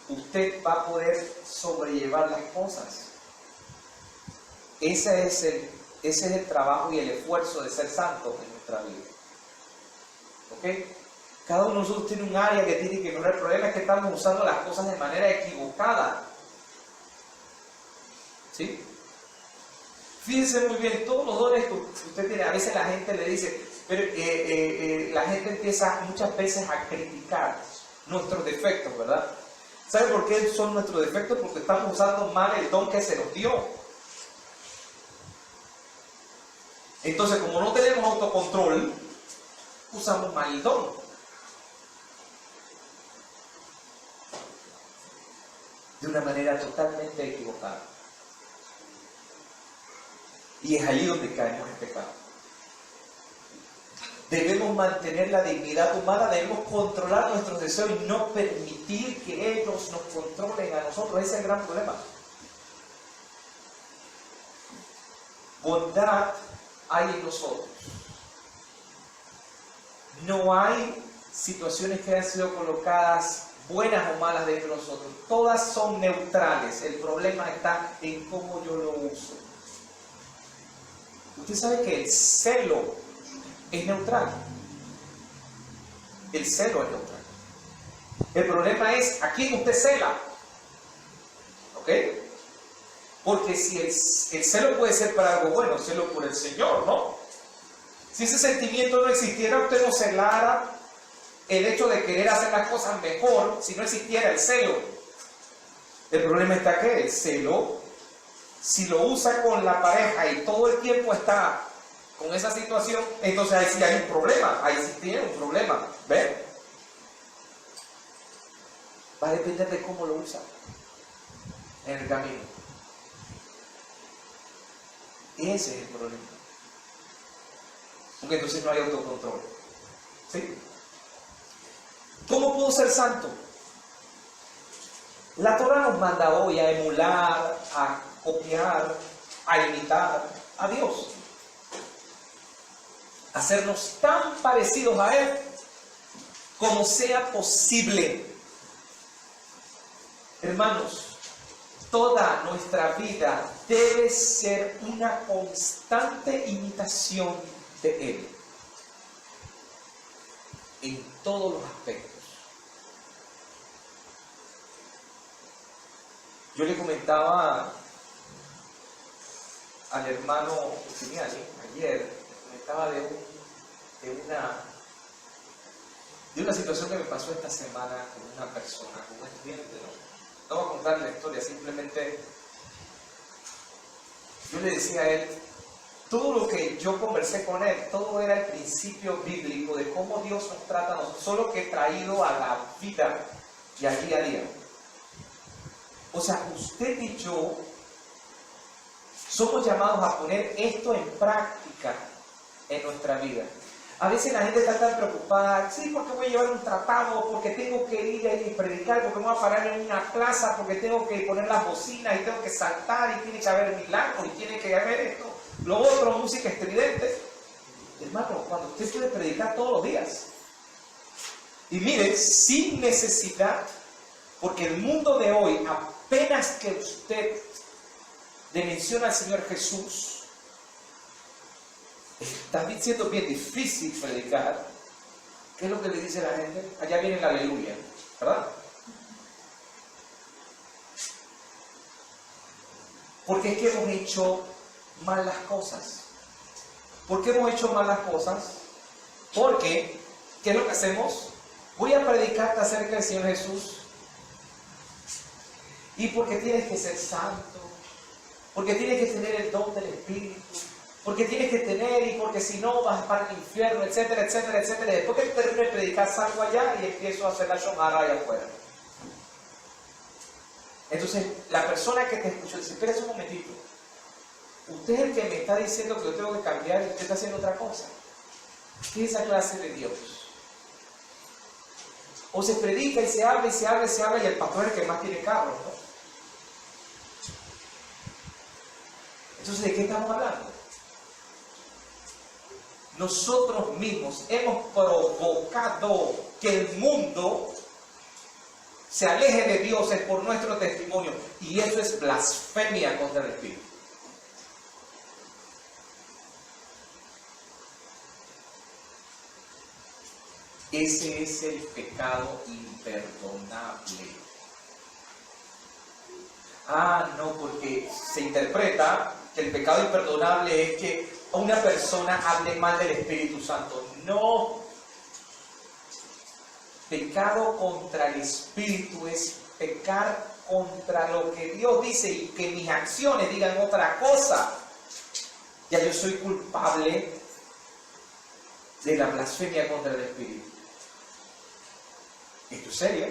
usted va a poder sobrellevar las cosas. Ese es el trabajo y el esfuerzo de ser santos en nuestra vida. ¿Ok? Cada uno de nosotros tiene un área que tiene que mejorar. El problema es que estamos usando las cosas de manera equivocada. ¿Sí? Fíjense muy bien, todos los dones que usted tiene, a veces la gente le dice, pero la gente empieza muchas veces a criticar nuestros defectos, ¿verdad? ¿Sabe por qué son nuestros defectos? Porque estamos usando mal el don que se nos dio. Entonces, como no tenemos autocontrol, usamos mal el don. De una manera totalmente equivocada. Y es allí donde caemos en pecado. Debemos mantener la dignidad humana, debemos controlar nuestros deseos y no permitir que ellos nos controlen a nosotros. Ese es el gran problema. Bondad hay en nosotros. No hay situaciones que hayan sido colocadas buenas o malas dentro de nosotros. Todas son neutrales. El problema está en cómo yo lo uso. Usted sabe que el celo es neutral. El celo es neutral. El problema es a quién usted cela. ¿Ok? Porque si el celo puede ser para algo bueno, celo por el Señor, ¿no? Si ese sentimiento no existiera, usted no celara el hecho de querer hacer las cosas mejor, si no existiera el celo. El problema está que el celo, si lo usa con la pareja y todo el tiempo está con esa situación, entonces ahí sí hay un problema, ahí sí tiene un problema. ¿Ven? Va a depender de cómo lo usa en el camino. Ese es el problema. Porque entonces no hay autocontrol. ¿Sí? ¿Cómo puedo ser santo? La Torah nos manda hoy a emular, a copiar, a imitar a Dios. Hacernos tan parecidos a Él como sea posible. Hermanos, toda nuestra vida debe ser una constante imitación de Él. En todos los aspectos. Yo le comentaba al hermano que tenía ayer, le comentaba de una situación que me pasó esta semana con una persona, con un estudiante. No voy a contar la historia, simplemente yo le decía a él, todo lo que yo conversé con él, todo era el principio bíblico de cómo Dios nos trata a nosotros, solo que he traído a la vida y al día a día. O sea, usted y yo somos llamados a poner esto en práctica en nuestra vida. A veces la gente está tan preocupada, sí, porque voy a llevar un tratado, porque tengo que ir a predicar, porque me voy a parar en una plaza, porque tengo que poner las bocinas y tengo que saltar y tiene que haber milagros y tiene que haber esto, lo otro, música estridente. Hermano, cuando usted puede predicar todos los días. Y mire, sin necesidad, porque el mundo de hoy, apenas que usted le menciona al Señor Jesús, está siendo bien difícil predicar. ¿Qué es lo que le dice la gente? Allá viene el aleluya, ¿verdad? Porque es que hemos hecho mal las cosas. ¿Por qué hemos hecho mal las cosas? Porque, ¿qué es lo que hacemos? Voy a predicarte acerca del Señor Jesús. Y porque tienes que ser santo, porque tienes que tener el don del Espíritu, porque tienes que tener y porque si no vas para el infierno, etcétera, etcétera, etcétera. Y después que termino de predicar salgo allá y empiezo a hacer la shomara allá afuera. Entonces la persona que te escuchó dice, espera un momentito, usted es el que me está diciendo que yo tengo que cambiar y usted está haciendo otra cosa. ¿Qué es esa clase de Dios? O se predica y se habla y se habla y se habla y el pastor es el que más tiene carros, ¿no? Entonces, ¿de qué estamos hablando? Nosotros mismos hemos provocado que el mundo se aleje de Dios por nuestro testimonio, y eso es blasfemia contra el Espíritu. Ese es el pecado imperdonable. No, porque se interpreta que el pecado imperdonable es que una persona hable mal del Espíritu Santo. No. Pecado contra el Espíritu es pecar contra lo que Dios dice y que mis acciones digan otra cosa. Ya yo soy culpable de la blasfemia contra el Espíritu. ¿Esto es serio?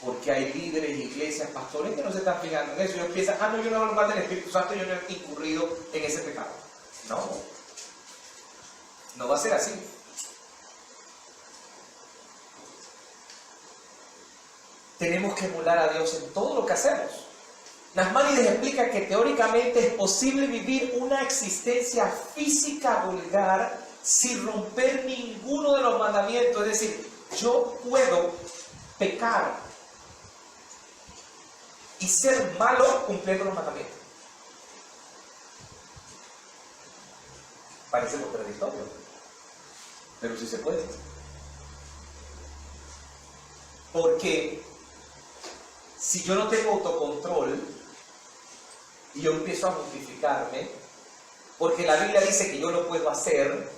Porque hay líderes, iglesias, pastores que no se están fijando en eso. Ellos piensan, no, yo no hablo mal del Espíritu Santo, yo no he incurrido en ese pecado. No va a ser así. Tenemos que emular a Dios en todo lo que hacemos. Nachmanides explica que teóricamente es posible vivir una existencia física vulgar sin romper ninguno de los mandamientos. Es decir, yo puedo pecar y ser malo cumpliendo los mandamientos. Parece contradictorio, pero sí se puede. Porque si yo no tengo autocontrol y yo empiezo a justificarme, porque la Biblia dice que yo lo puedo hacer,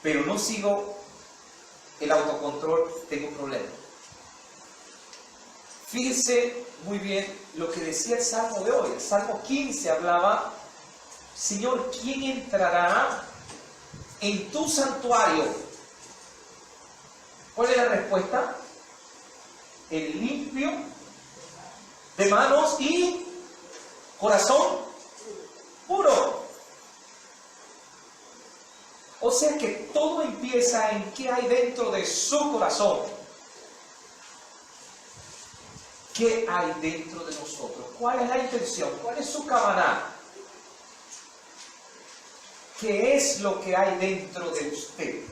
pero no sigo el autocontrol, tengo un problema. Fíjense muy bien lo que decía el Salmo de hoy. El Salmo 15 hablaba, Señor, ¿quién entrará en tu santuario? ¿Cuál es la respuesta? El limpio de manos y corazón puro. O sea que todo empieza en qué hay dentro de su corazón. ¿Qué hay dentro de nosotros? ¿Cuál es la intención? ¿Cuál es su kavaná? ¿Qué es lo que hay dentro de usted?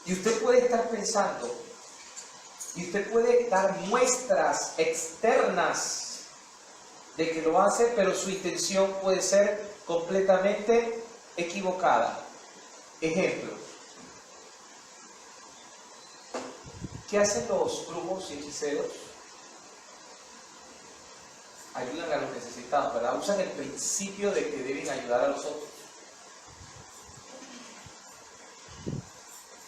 Y usted puede estar pensando, y usted puede dar muestras externas de que lo hace, pero su intención puede ser completamente equivocada. Ejemplo, ¿qué hacen los brujos y hechiceros? Ayudan a los necesitados, ¿verdad? Usan el principio de que deben ayudar a los otros.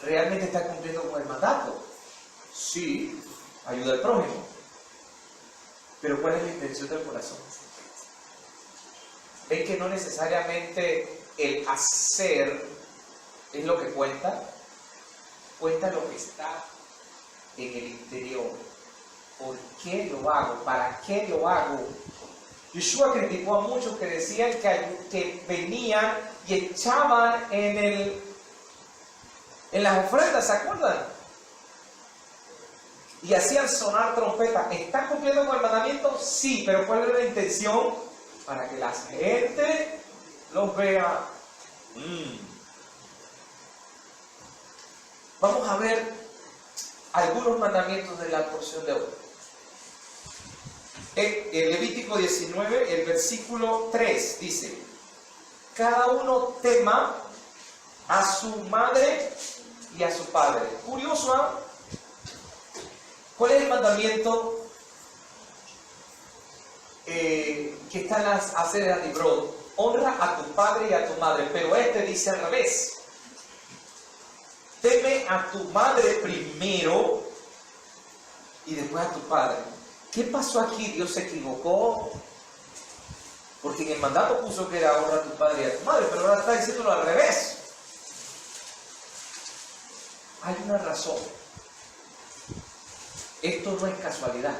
¿Realmente está cumpliendo con el mandato? Sí, ayuda al prójimo. Pero ¿cuál es la intención del corazón? ¿Ven que no necesariamente el hacer es lo que cuenta? Cuenta lo que está en el interior. ¿Por qué lo hago? ¿Para qué lo hago? Yeshua criticó a muchos que decían que venían y echaban en las ofrendas, ¿se acuerdan? Y hacían sonar trompetas. ¿Están cumpliendo con el mandamiento? Sí, pero ¿cuál es la intención? Para que la gente los vea. Vamos a ver algunos mandamientos de la porción de hoy. En Levítico 19, el versículo 3 dice: cada uno tema a su madre y a su padre. Curioso, ¿eh? ¿Cuál es el mandamiento que está en las aceras de Hebrón? Honra a tu padre y a tu madre, pero este dice al revés: teme a tu madre primero y después a tu padre. ¿qué pasó aquí? ¿Dios se equivocó? Porque en el mandato puso que era honra a tu padre y a tu madre, pero ahora está diciéndolo al revés. Hay una razón. Esto no es casualidad.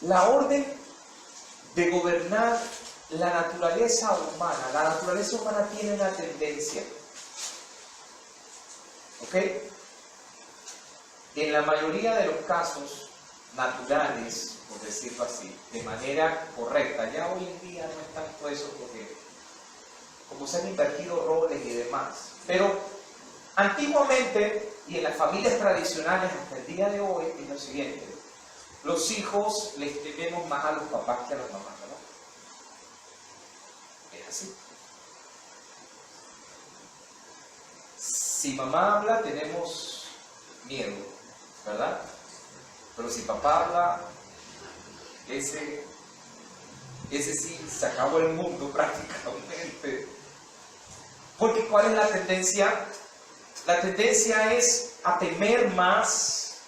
La orden de gobernar la naturaleza humana. La naturaleza humana tiene una tendencia. ¿Ok? En la mayoría de los casos naturales, por decirlo así, de manera correcta. Ya hoy en día no es tanto eso porque como se han invertido roles y demás. Pero antiguamente y en las familias tradicionales hasta el día de hoy es lo siguiente. Los hijos les tememos más a los papás que a las mamás, ¿verdad? Es así. Si mamá habla, tenemos miedo, ¿verdad? Pero si papá habla, ese sí se acabó el mundo prácticamente. Porque ¿cuál es la tendencia? La tendencia es a temer más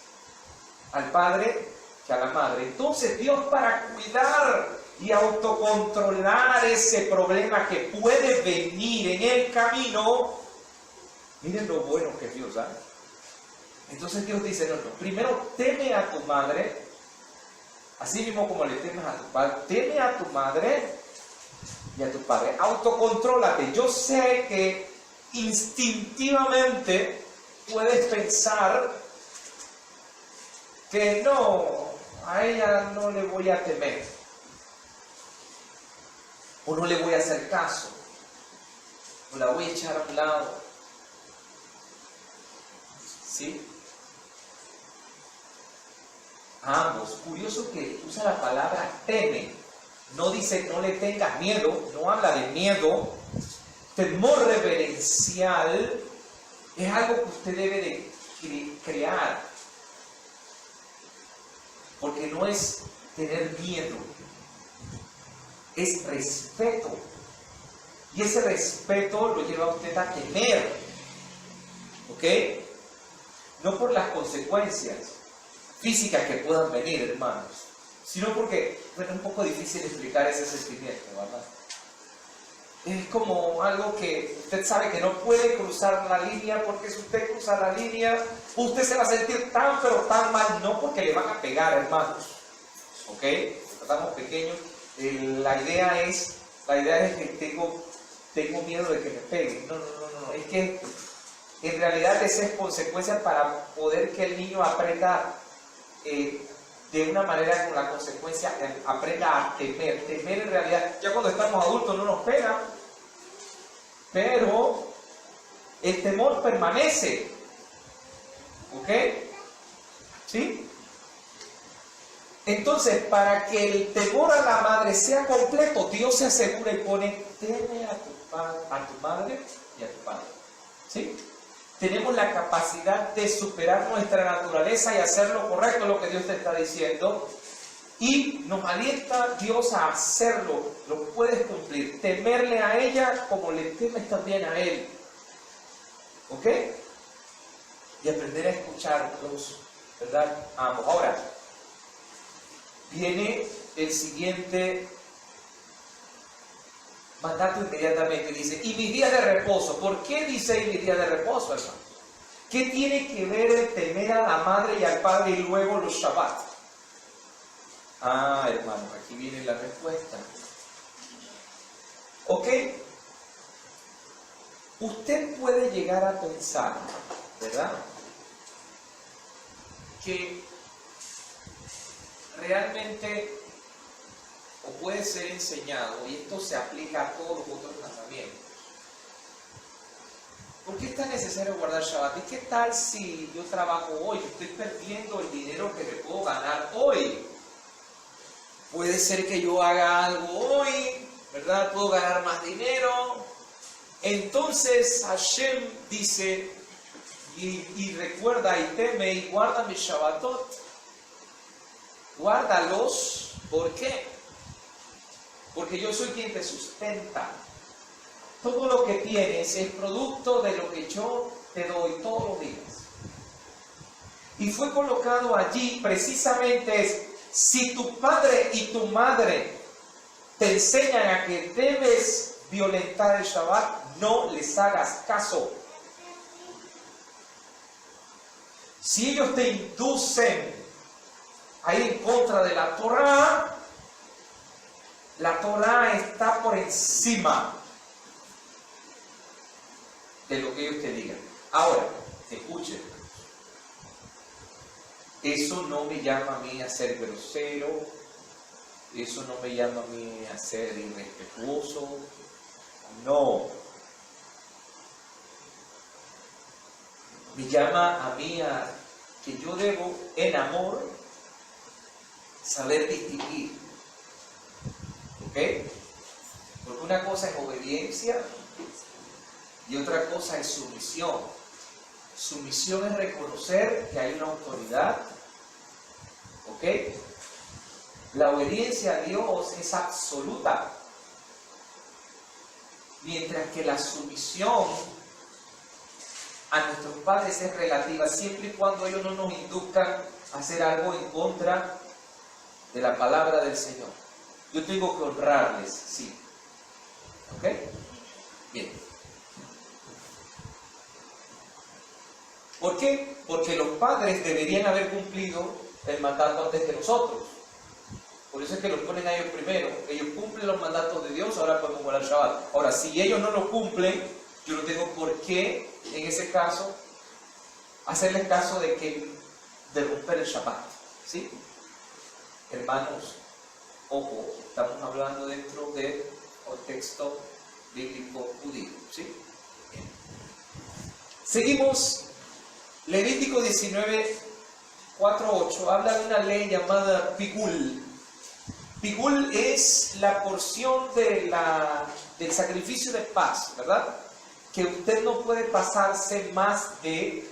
al padre que a la madre. Entonces Dios, para cuidar y autocontrolar ese problema que puede venir en el camino, miren lo bueno que Dios da. Entonces Dios dice, no, primero teme a tu madre, así mismo como le temes a tu padre, teme a tu madre y a tu padre, autocontrólate. Yo sé que instintivamente puedes pensar que no, a ella no le voy a temer, o no le voy a hacer caso, o la voy a echar a un lado. ¿Sí? Ambos. Curioso que usa la palabra teme. No dice no le tengas miedo, no habla de miedo. Temor reverencial es algo que usted debe de crear. Porque no es tener miedo, es respeto. Y ese respeto lo lleva a usted a temer. ¿Ok? No por las consecuencias físicas que puedan venir, hermanos, sino porque es un poco difícil explicar ese sentimiento, ¿verdad? Es como algo que usted sabe que no puede cruzar la línea, porque si usted cruza la línea, usted se va a sentir tan pero tan mal, no porque le van a pegar, hermanos, ¿ok? Estamos pequeños, la idea es que tengo miedo de que me peguen. No, es que en realidad esa es consecuencia para poder que el niño aprenda de una manera con la consecuencia, aprenda a temer. Temer en realidad, ya cuando estamos adultos no nos pega, pero el temor permanece. ¿Ok? ¿Sí? Entonces, para que el temor a la madre sea completo, Dios se asegura y pone, teme a tu madre y a tu padre. ¿Sí? Tenemos la capacidad de superar nuestra naturaleza y hacer lo correcto, lo que Dios te está diciendo. Y nos alienta Dios a hacerlo, lo puedes cumplir. Temerle a ella como le temes también a Él. ¿Ok? Y aprender a escucharlos, ¿verdad? Ambos. Ahora, viene el siguiente mandato inmediatamente, dice, y mis días de reposo. ¿Por qué dice y mis días de reposo, hermano? ¿Qué tiene que ver el temer a la madre y al padre y luego los Shabbat? Ah, hermano, aquí viene la respuesta. ¿Ok? Usted puede llegar a pensar, ¿verdad?, que realmente o puede ser enseñado, y esto se aplica a todos los otros mandamientos. ¿Por qué es tan necesario guardar Shabbat? ¿Y qué tal si yo trabajo hoy? Estoy perdiendo el dinero que me puedo ganar hoy. Puede ser que yo haga algo hoy, ¿verdad? Puedo ganar más dinero. Entonces Hashem dice, y recuerda y teme y guarda mis Shabbatot. Guárdalos. ¿Por qué? Porque yo soy quien te sustenta. Todo lo que tienes es producto de lo que yo te doy todos los días. Y fue colocado allí precisamente es, si tu padre y tu madre te enseñan a que debes violentar el Shabbat, no les hagas caso. Si ellos te inducen a ir en contra de la Torá está por encima de lo que ellos te digan. Ahora, escuchen, eso no me llama a mí a ser grosero, eso no me llama a mí a ser irrespetuoso, no. Me llama a mí a que yo debo, en amor, saber distinguir. ¿Ok? Porque una cosa es obediencia y otra cosa es sumisión. Sumisión es reconocer que hay una autoridad. ¿Ok? La obediencia a Dios es absoluta. Mientras que la sumisión a nuestros padres es relativa, siempre y cuando ellos no nos induzcan a hacer algo en contra de la palabra del Señor. Yo tengo que honrarles, sí. ¿Ok? Bien. ¿Por qué? Porque los padres deberían haber cumplido el mandato antes que nosotros. Por eso es que los ponen a ellos primero. Ellos cumplen los mandatos de Dios, ahora podemos guardar el Shabbat. Ahora, si ellos no lo cumplen, yo no tengo por qué, en ese caso, hacerles caso de romper el Shabbat. ¿Sí? Hermanos, ojo, estamos hablando dentro del contexto bíblico judío. ¿Sí? Bien. Seguimos. Levítico 19, 4-8 habla de una ley llamada Pigul. Pigul es la porción del sacrificio de paz, ¿verdad? Que usted no puede pasarse más de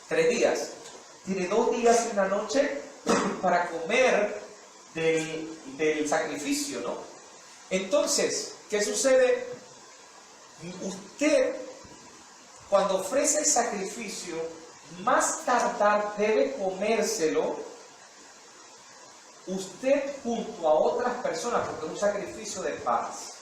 3 días. Tiene 2 días y una noche para comer del sacrificio, ¿no? Entonces, ¿qué sucede? Usted, cuando ofrece el sacrificio, más tardar debe comérselo usted junto a otras personas, porque es un sacrificio de paz.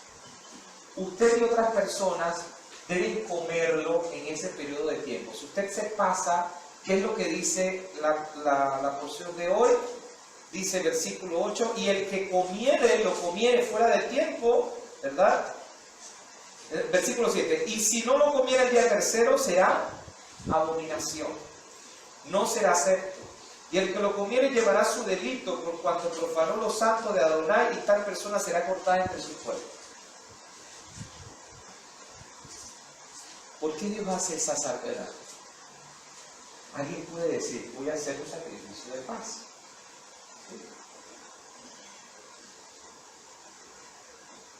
Usted y otras personas deben comerlo en ese periodo de tiempo. Si usted se pasa, ¿qué es lo que dice la porción de hoy? Dice versículo 8, y el que lo comiere fuera de tiempo, ¿verdad? Versículo 7, y si no lo comiera el día tercero, será abominación, no será acepto. Y el que lo comiere llevará su delito por cuanto profanó lo santo de Adonai, y tal persona será cortada entre su pueblo. ¿Por qué Dios hace esa salvedad? Alguien puede decir, voy a hacer un sacrificio de paz. ¿Sí?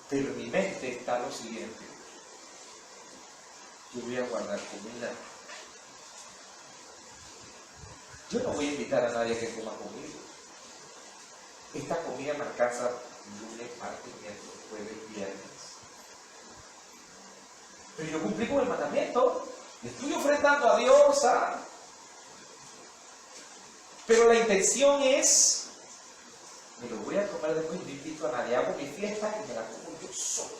Pero en mi mente está lo siguiente: yo voy a guardar comida. Yo no voy a invitar a nadie que coma conmigo. Esta comida me alcanza lunes, martes, miércoles, jueves, viernes. Pero yo cumplí con el mandamiento. Estoy ofrendando a Dios. Pero la intención es, me lo voy a comer después, no invito a nadie. Hago mi fiesta y me la como yo solo.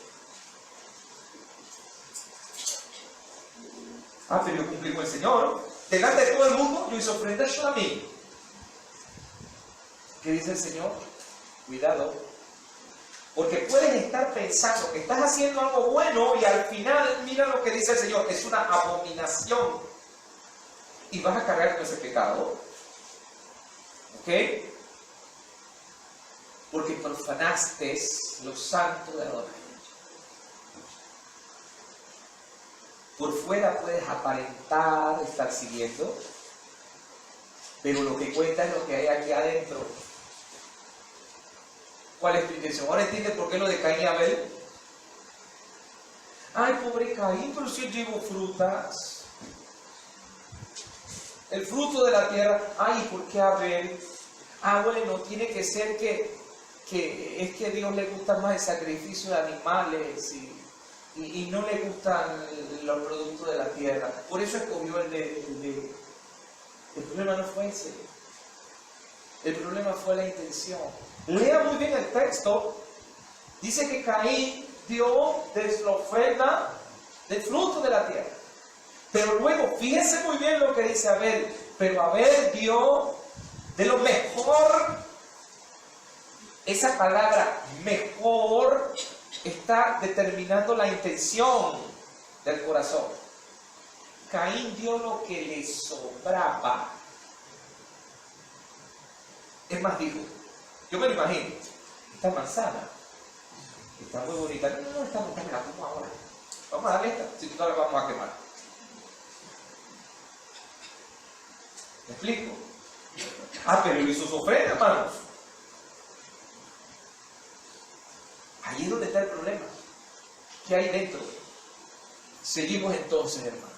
Pero yo cumplí con el Señor. Delante de todo el mundo, yo hice ofrenda yo a mí. ¿Qué dice el Señor? Cuidado. Porque puedes estar pensando que estás haciendo algo bueno y al final, mira lo que dice el Señor, es una abominación. Y vas a cargar con ese pecado. ¿Ok? Porque profanaste lo santo de Adonai. Por fuera puedes aparentar estar siguiendo, pero lo que cuenta es lo que hay aquí adentro. ¿Cuál es tu intención? Ahora entiendes por qué lo de Caín y Abel. Ay, pobre Caín, pero si yo llevo frutas. El fruto de la tierra. Ay, ¿por qué Abel? Bueno, tiene que ser que es que a Dios le gusta más el sacrificio de animales y no le gustan los productos de la tierra. Por eso escogió el El problema no fue ese. El problema fue la intención. Lea muy bien el texto. Dice que Caín dio de la ofrenda del fruto de la tierra. Pero luego, fíjense muy bien lo que dice Abel. Pero Abel dio de lo mejor. Esa palabra mejor está determinando la intención del corazón. Caín dio lo que le sobraba. Es más, dijo, yo me lo imagino, esta manzana está muy bonita. No, esta manzana la como ahora. Vamos a darle esta, si no la vamos a quemar. ¿Me explico? Pero él hizo su ofrenda, hermanos. Ahí es donde está el problema. ¿Qué hay dentro? Seguimos entonces, hermanos.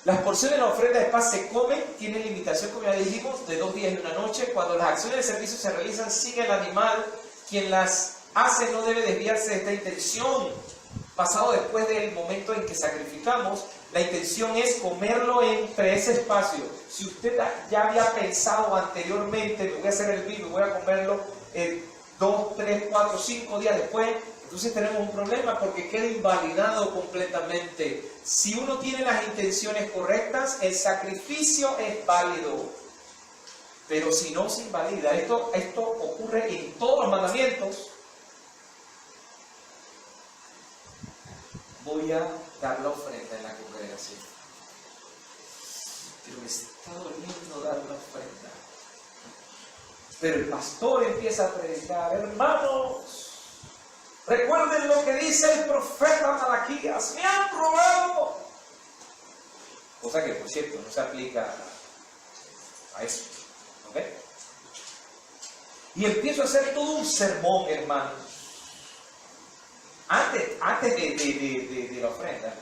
Las porciones de la ofrenda de paz se comen, tienen limitación, como ya dijimos, de 2 días y 1 noche. Cuando las acciones de servicio se realizan sin el animal, quien las hace no debe desviarse de esta intención. Pasado después del momento en que sacrificamos, la intención es comerlo entre ese espacio. Si usted ya había pensado anteriormente, me voy a hacer el vino y voy a comerlo 2, 3, 4, 5 días después, entonces tenemos un problema porque queda invalidado completamente. Si uno tiene las intenciones correctas, el sacrificio es válido. Pero si no se invalida, esto ocurre en todos los mandamientos. Voy a dar la ofrenda en la congregación. Pero me está doliendo dar la ofrenda. Pero el pastor empieza a predicar, hermanos, recuerden lo que dice el profeta Malaquías, me han robado. Cosa que, por cierto, no se aplica a eso. ¿Ok? Y empiezo a hacer todo un sermón, hermanos. Antes de la ofrenda.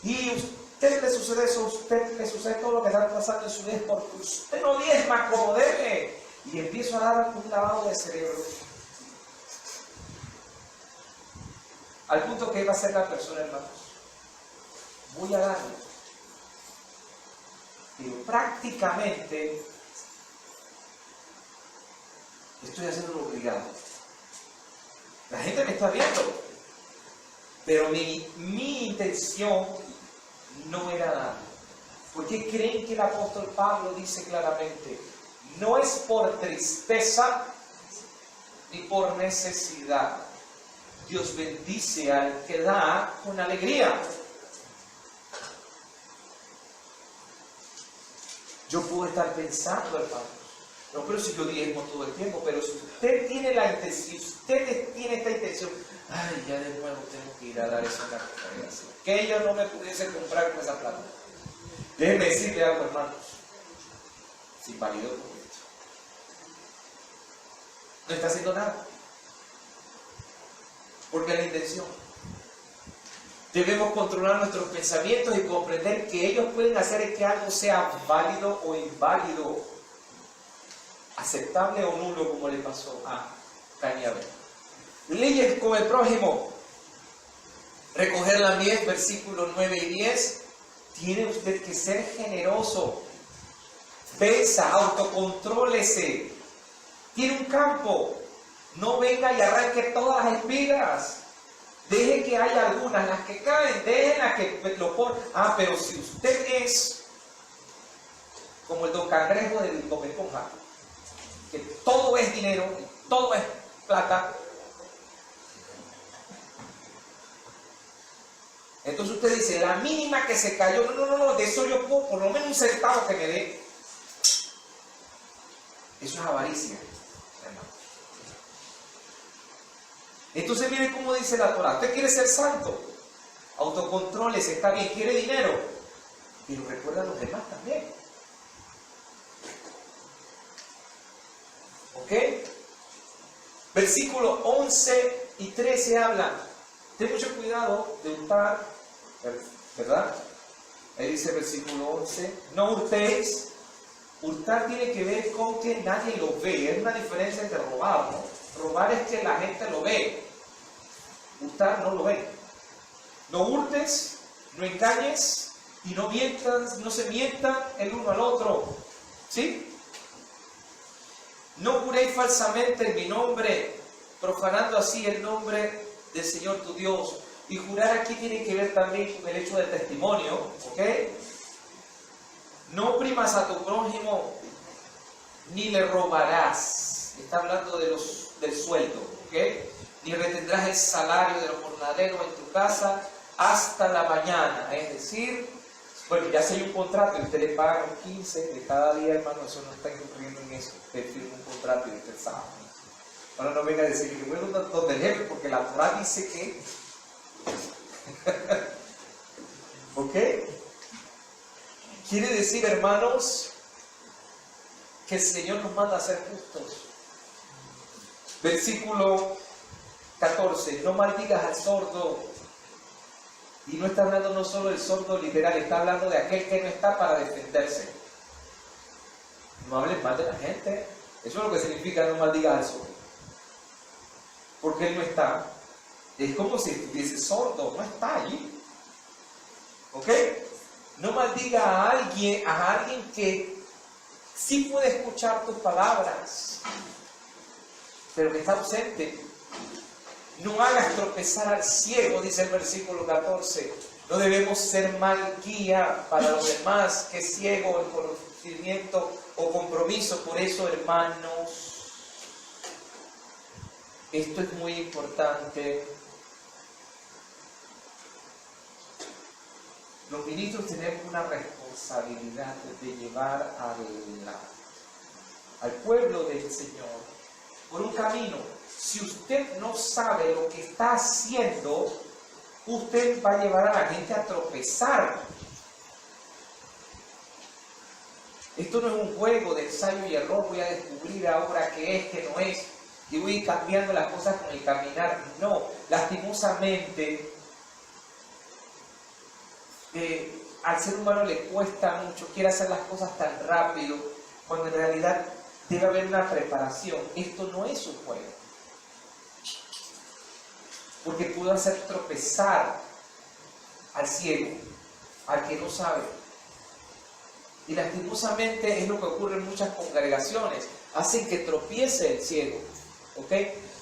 Y usted le sucede eso, usted le sucede todo lo que está pasando en su vida porque usted no diezma como debe. Y empiezo a dar un lavado de cerebro. Al punto que va a ser la persona, hermanos. Voy a darle. Pero prácticamente estoy haciéndolo obligado. La gente me está viendo. Pero mi intención no era dar. ¿Por qué creen que el apóstol Pablo dice claramente? No es por tristeza ni por necesidad. Dios bendice al que da con alegría. Yo puedo estar pensando, hermano, no, pero si yo diezmo todo el tiempo, pero si usted tiene la intención, si usted tiene esta intención, ay, ya de nuevo tengo que ir a dar eso en la congregación, que ella no me pudiese comprar con esa plata. Déjeme decirle algo, hermanos, se invalidó con esto. No está haciendo nada. Porque es la intención. Debemos controlar nuestros pensamientos y comprender que ellos pueden hacer que algo sea válido o inválido, aceptable o nulo, como le pasó a Caín y Abel. Leyes con el prójimo. Recoger la mies, versículos 9 y 10. Tiene usted que ser generoso. Venza, autocontrólese. Tiene un campo. No venga y arranque todas las espigas. Deje que haya algunas, las que caen, déjenlas que lo pongan. Pero si usted es como el don Cangrejo del Bob Esponja, que todo es dinero, todo es plata, entonces usted dice, la mínima que se cayó, no, de eso yo puedo, por lo menos un centavo que me dé. Eso es avaricia, hermano. Entonces miren cómo dice la Torah. Usted quiere ser santo, autocontroles, está bien, quiere dinero, pero recuerda a los demás también. ¿Ok? Versículos 11 y 13 hablan. Ten mucho cuidado de hurtar, ¿verdad? Ahí dice versículo 11, no hurtéis. Hurtar tiene que ver con que nadie lo ve. Es una diferencia entre robar, ¿no? Robar es que la gente lo ve. Hurtar no lo ve. No hurtes, no engañes Y no mientan, no se mientan el uno al otro. ¿Sí? No juréis falsamente en mi nombre, profanando así el nombre del Señor tu Dios. Y jurar aquí tiene que ver también con el hecho del testimonio, ¿ok? No oprimas a tu prójimo, ni le robarás. Está hablando de del sueldo, ¿ok? Ni retendrás el salario de los jornaleros en tu casa hasta la mañana. Es decir, bueno, ya si hay un contrato y usted le paga los 15 de cada día, hermano, eso no está incurriendo en eso. Usted firma un contrato y usted sabe. Ahora no venga a decir que bueno, donde el jefe, porque la Torah dice que... ¿Ok? Quiere decir, hermanos, que el Señor nos manda a ser justos. Versículo 14. No maldigas al sordo. Y no está hablando no solo del sordo literal, está hablando de aquel que no está para defenderse. No hables mal de la gente. Eso es lo que significa no maldigas al sordo. Porque él no está. Es como si estuviese sordo, no está allí. ¿Ok? No maldiga a alguien que sí puede escuchar tus palabras, pero que está ausente. No hagas tropezar al ciego, dice el versículo 14. No debemos ser mal guía para los demás que ciego en conocimiento o compromiso. Por eso, hermanos, esto es muy importante. Los ministros tenemos una responsabilidad de llevar al pueblo del Señor por un camino. Si usted no sabe lo que está haciendo, usted va a llevar a la gente a tropezar. Esto no es un juego de ensayo y error, voy a descubrir ahora qué es, qué no es, y voy cambiando las cosas con el caminar. No, lastimosamente, al ser humano le cuesta mucho, quiere hacer las cosas tan rápido, cuando en realidad debe haber una preparación. Esto no es un juego, porque pudo hacer tropezar al ciego, al que no sabe. Y lastimosamente es lo que ocurre en muchas congregaciones, hacen que tropiece el ciego, ¿ok?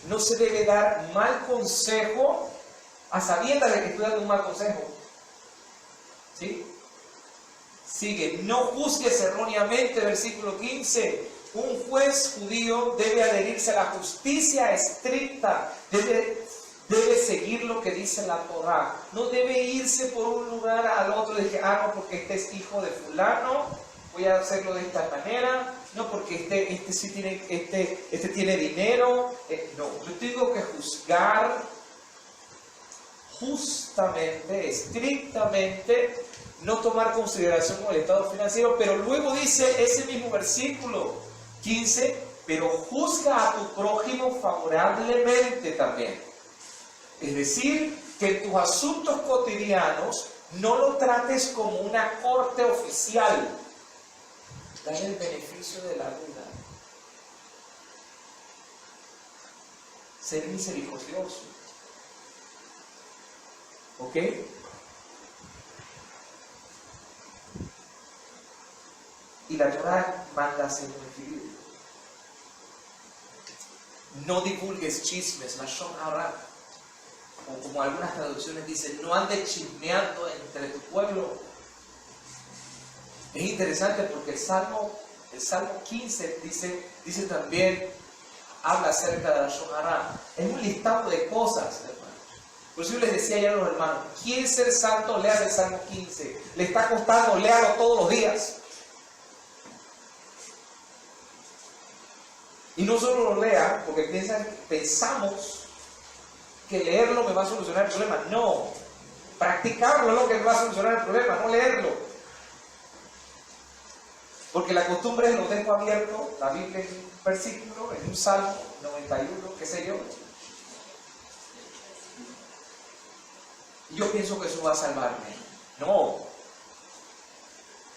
No se debe dar mal consejo a sabiendas de que estoy dando un mal consejo. ¿Sí? Sigue, no juzgues erróneamente, versículo 15. Un juez judío debe adherirse a la justicia estricta, debe seguir lo que dice la Torah. No debe irse por un lugar al otro de que, no, porque este es hijo de fulano, voy a hacerlo de esta manera. No, porque este sí tiene, este tiene dinero. No, yo tengo que juzgar justamente, estrictamente, no tomar consideración con el estado financiero, pero luego dice ese mismo versículo 15, pero juzga a tu prójimo favorablemente también. Es decir, que en tus asuntos cotidianos no lo trates como una corte oficial. Dale el beneficio de la duda. Ser misericordioso. ¿Ok? Y la Torah manda hacer un equilibrio. No divulgues chismes, lashon hara. O como algunas traducciones dicen, no andes chismeando entre tu pueblo. Es interesante porque el Salmo 15 dice también, habla acerca de lashon hara. Es un listado de cosas, hermanos. Por eso yo les decía ayer a los hermanos, ¿quiere ser santo? Lea el Salmo 15. ¿Le está costando? Léalo todos los días. Y no solo lo lea porque pensamos que leerlo me va a solucionar el problema. No, practicarlo es lo que me va a solucionar el problema, no leerlo. Porque la costumbre es lo dejo abierto, la Biblia en un versículo, en un Salmo 91, qué sé yo. Y yo pienso que eso va a salvarme. No,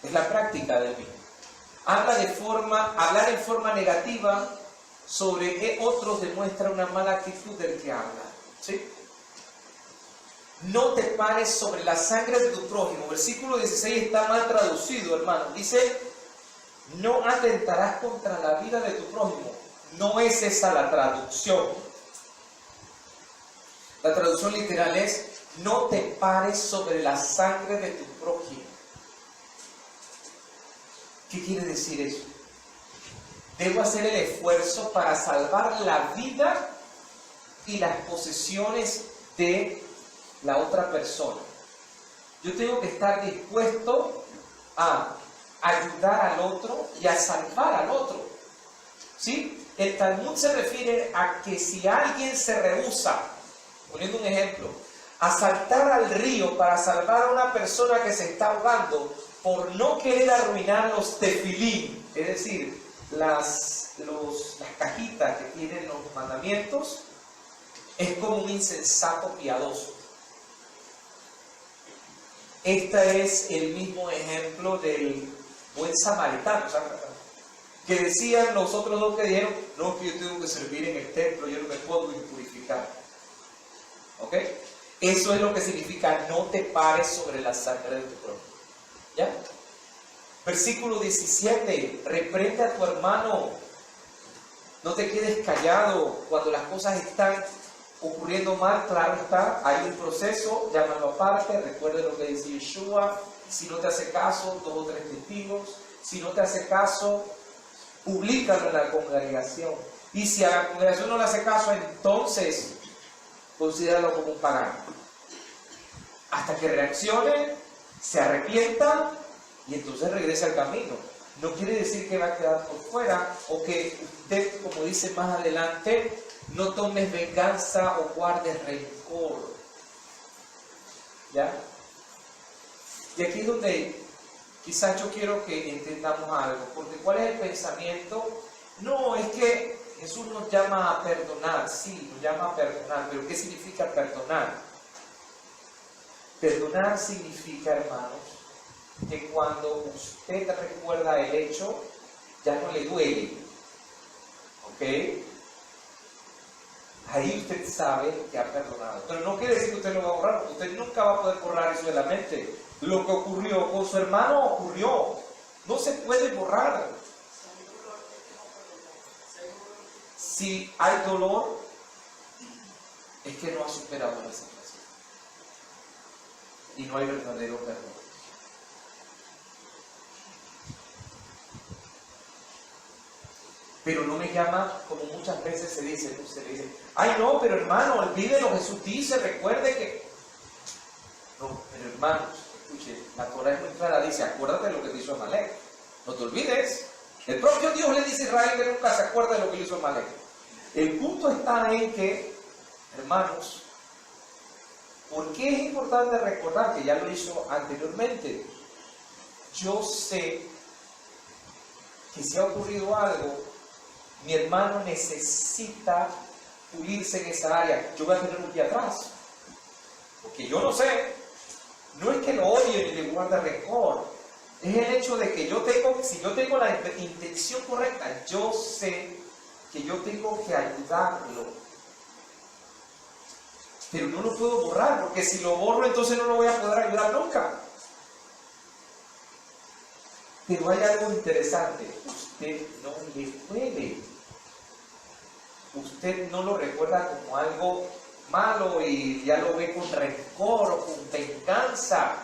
es la práctica del mismo. Hablar en forma negativa sobre otros demuestra una mala actitud del que habla. ¿Sí? no te pares sobre la sangre de tu prójimo. Versículo 16 está mal traducido, hermano. Dice, no atentarás contra la vida de tu prójimo. No es esa la traducción. La traducción literal es, no te pares sobre la sangre de tu prójimo. ¿Qué quiere decir eso? Debo hacer el esfuerzo para salvar la vida y las posesiones de la otra persona. Yo tengo que estar dispuesto a ayudar al otro y a salvar al otro. ¿Sí? El Talmud se refiere a que si alguien se rehúsa, poniendo un ejemplo, a saltar al río para salvar a una persona que se está ahogando por no querer arruinar los tefilín, es decir, las cajitas que tienen los mandamientos, es como un insensato piadoso. Este es el mismo ejemplo del buen samaritano, ¿sabes? Que decían los otros dos que dijeron, no, que yo tengo que servir en el templo, yo no me puedo impurificar. ¿Ok? Eso es lo que significa no te pares sobre la sangre de tu prójimo. ¿Ya? Versículo 17, reprende a tu hermano, no te quedes callado cuando las cosas están ocurriendo mal. Claro está, hay un proceso, llámalo aparte, recuerde lo que dice Yeshua, si no te hace caso, 2 o 3 testigos, si no te hace caso, públicalo en la congregación, y si a la congregación no le hace caso, entonces considéralo como un pagano, hasta que reaccione, se arrepienta, y entonces regresa al camino. No quiere decir que va a quedar por fuera, o que usted, como dice más adelante, no tomes venganza o guardes rencor. ¿Ya? Y aquí es donde quizás yo quiero que entendamos algo, porque ¿cuál es el pensamiento? No, es que Jesús nos llama a perdonar, sí, nos llama a perdonar, pero ¿qué significa perdonar? Perdonar significa, hermanos, que cuando usted recuerda el hecho, ya no le duele, ¿ok? Ahí usted sabe que ha perdonado. Pero no quiere decir que usted lo va a borrar, porque usted nunca va a poder borrar eso de la mente. Lo que ocurrió con su hermano ocurrió. No se puede borrar. Si hay dolor, es que no ha superado la situación. Y no hay verdadero perdón. Pero no me llama, como muchas veces se dice, ay no, pero hermano, olvide lo que Jesús dice, recuerde que... No, pero hermanos, escuche, la Torah es muy clara, dice, acuérdate de lo que te hizo Amalek, no te olvides. El propio Dios le dice a Israel que nunca se acuerda de lo que le hizo Amalek. El punto está en que, hermanos, ¿por qué es importante recordar? Que ya lo hizo anteriormente. Yo sé que si ha ocurrido algo, mi hermano necesita pulirse en esa área. Yo voy a tener un pie atrás, porque yo no sé. No es que lo odie ni le guarde rencor. Es el hecho de que yo tengo, si yo tengo la intención correcta, yo sé que yo tengo que ayudarlo. Pero no lo puedo borrar, porque si lo borro, entonces no lo voy a poder ayudar nunca. Pero hay algo interesante. Usted no le puede. Usted no lo recuerda como algo malo y ya lo ve con rencor o con venganza,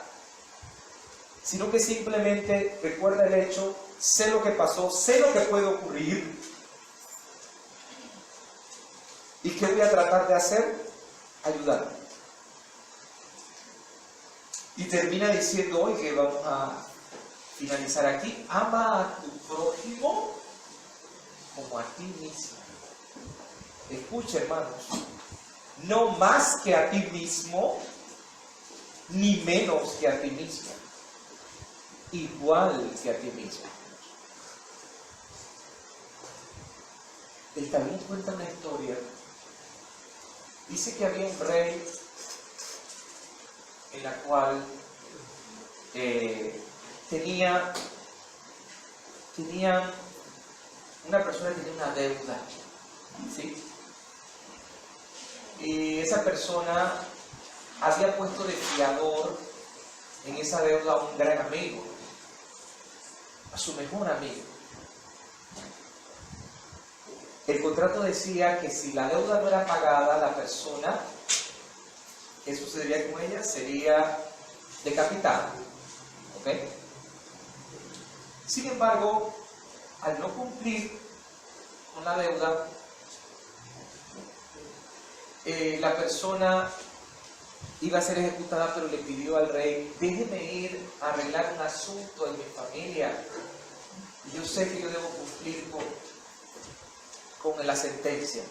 sino que simplemente recuerda el hecho, sé lo que pasó, sé lo que puede ocurrir y ¿qué voy a tratar de hacer? Ayudar. Y termina diciendo hoy, que vamos a finalizar aquí, ama a tu prójimo como a ti mismo. Escucha, hermanos, no más que a ti mismo, ni menos que a ti mismo, igual que a ti mismo. El Talmud cuenta una historia. Dice que había un rey en la cual tenía una persona que tenía una deuda, ¿sí? Y esa persona había puesto de fiador en esa deuda a un gran amigo, a su mejor amigo. El contrato decía que si la deuda no era pagada, la persona, ¿qué sucedería con ella? Sería decapitada. ¿Ok? Sin embargo, al no cumplir con la deuda, la persona iba a ser ejecutada, pero le pidió al rey: déjeme ir a arreglar un asunto en mi familia. Yo sé que yo debo cumplir con la sentencia.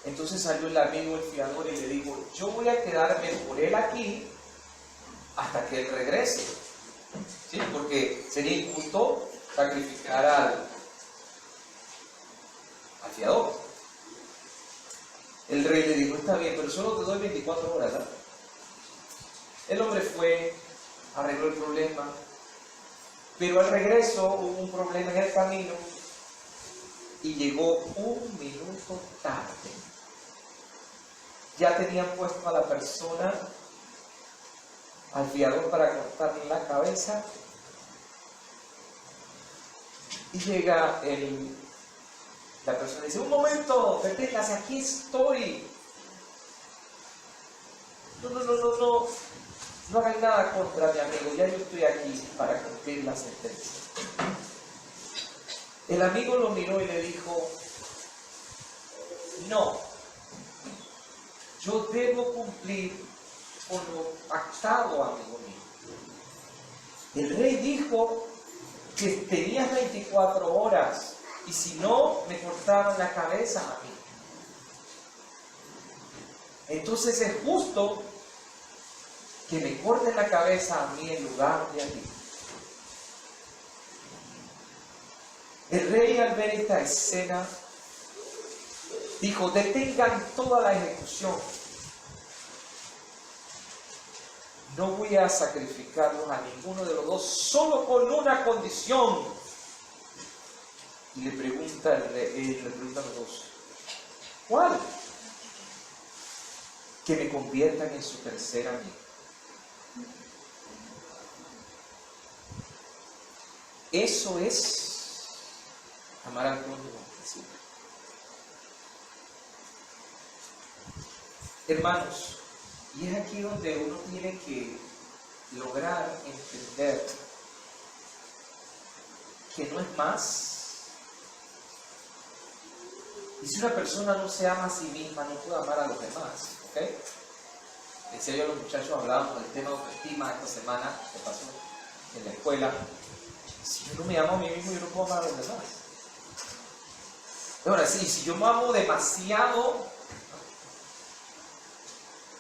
Entonces salió el amigo, el fiador, y le dijo: yo voy a quedarme por él aquí hasta que él regrese. ¿Sí? Porque sería injusto sacrificar al fiador. El rey le dijo: está bien, pero solo te doy 24 horas. ¿No? El hombre fue, arregló el problema, pero al regreso hubo un problema en el camino y llegó un minuto tarde. Ya tenían puesto a la persona, al fiador, para cortarle la cabeza, y llega la persona dice: un momento, deténgase, aquí estoy. No hagan nada contra mi amigo, ya yo estoy aquí para cumplir la sentencia. El amigo lo miró y le dijo: no, yo debo cumplir con lo pactado, amigo mío. El rey dijo que tenías 24 horas. Y si no, me cortaron la cabeza a mí. Entonces es justo que me corten la cabeza a mí en lugar de a ti. El rey, al ver esta escena, dijo: detengan toda la ejecución. No voy a sacrificarlos a ninguno de los dos, solo con una condición. Y le pregunta a los dos: ¿cuál? Que me conviertan en su tercer amigo. Eso es amar al prójimo. Hermanos, y es aquí donde uno tiene que lograr entender que no es más. Y si una persona no se ama a sí misma, no puede amar a los demás. ¿Ok? Decía yo a los muchachos, hablábamos del tema de autoestima esta semana que pasó en la escuela. Si yo no me amo a mí mismo, yo no puedo amar a los demás. Ahora sí, si yo me amo demasiado,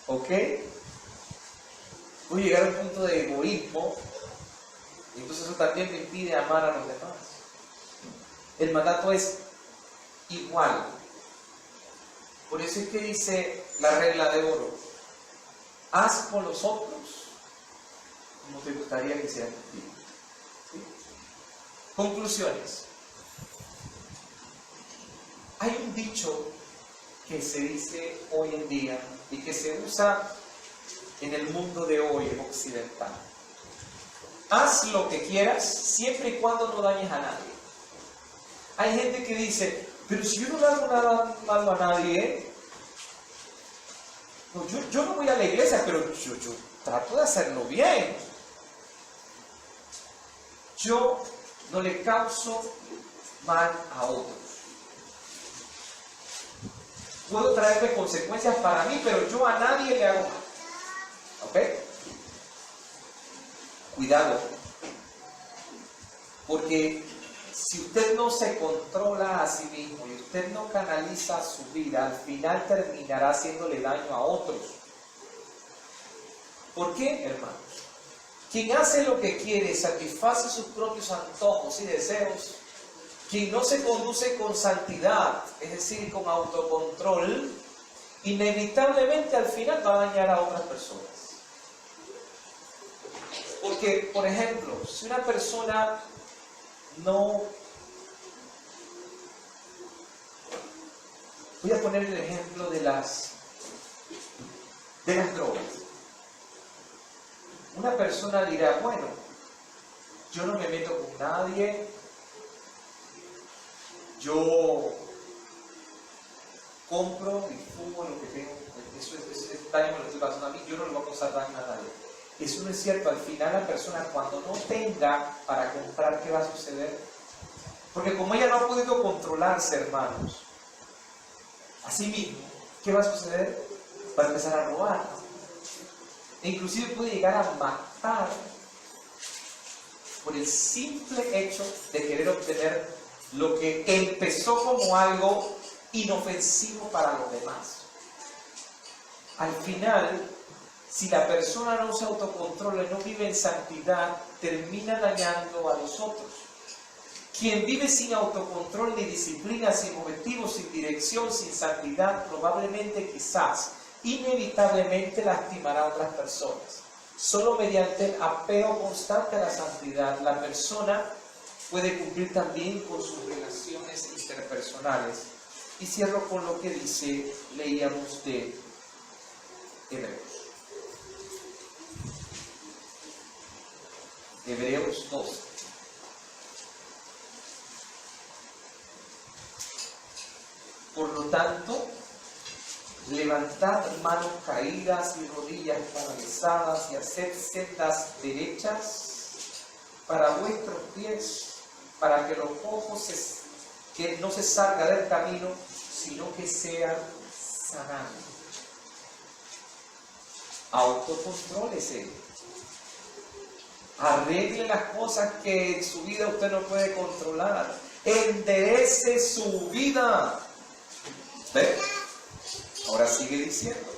¿ok? Voy a llegar a un punto de egoísmo, y entonces eso también me impide amar a los demás. El mandato es igual. Por eso es que dice la regla de oro: haz con los otros como te gustaría que hicieran contigo. ¿Sí? Conclusiones. Hay un dicho que se dice hoy en día y que se usa en el mundo de hoy occidental: haz lo que quieras siempre y cuando no dañes a nadie. Hay gente que dice: pero si yo no le hago nada malo a nadie, no, yo no voy a la iglesia, pero yo trato de hacerlo bien. Yo no le causo mal a otros. Puedo traerme consecuencias para mí, pero yo a nadie le hago mal. ¿Ok? Cuidado. Porque si usted no se controla a sí mismo y usted no canaliza su vida, al final terminará haciéndole daño a otros. ¿Por qué, hermanos? Quien hace lo que quiere, satisface sus propios antojos y deseos, quien no se conduce con santidad, es decir, con autocontrol, inevitablemente al final va a dañar a otras personas. Porque, por ejemplo, si una persona no... Voy a poner el ejemplo de las de las drogas. Una persona dirá, bueno, yo no me meto con nadie, yo compro y fumo lo que tengo, eso es daño que le estoy pasando a mí, yo no le voy a causar daño a nadie. Eso no es cierto. Al final la persona, cuando no tenga para comprar, ¿qué va a suceder? Porque como ella no ha podido controlarse, hermanos, así mismo, ¿qué va a suceder? Va a empezar a robar. E inclusive puede llegar a matar por el simple hecho de querer obtener lo que empezó como algo inofensivo para los demás. Al final, si la persona no se autocontrola y no vive en santidad, termina dañando a los otros. Quien vive sin autocontrol ni disciplina, sin objetivo, sin dirección, sin santidad, probablemente, quizás, inevitablemente lastimará a otras personas. Solo mediante el apego constante a la santidad, la persona puede cumplir también con sus relaciones interpersonales. Y cierro con lo que dice, leíamos de Hebreos. Hebreos 12. Por lo tanto, levantad manos caídas y rodillas paralizadas y haced sendas derechas para vuestros pies, para que los ojos que no se salga del camino, sino que sean sanados. Autocontrólese. Arregle las cosas que en su vida usted no puede controlar. Enderece su vida. ¿Ve? Ahora sigue diciendo.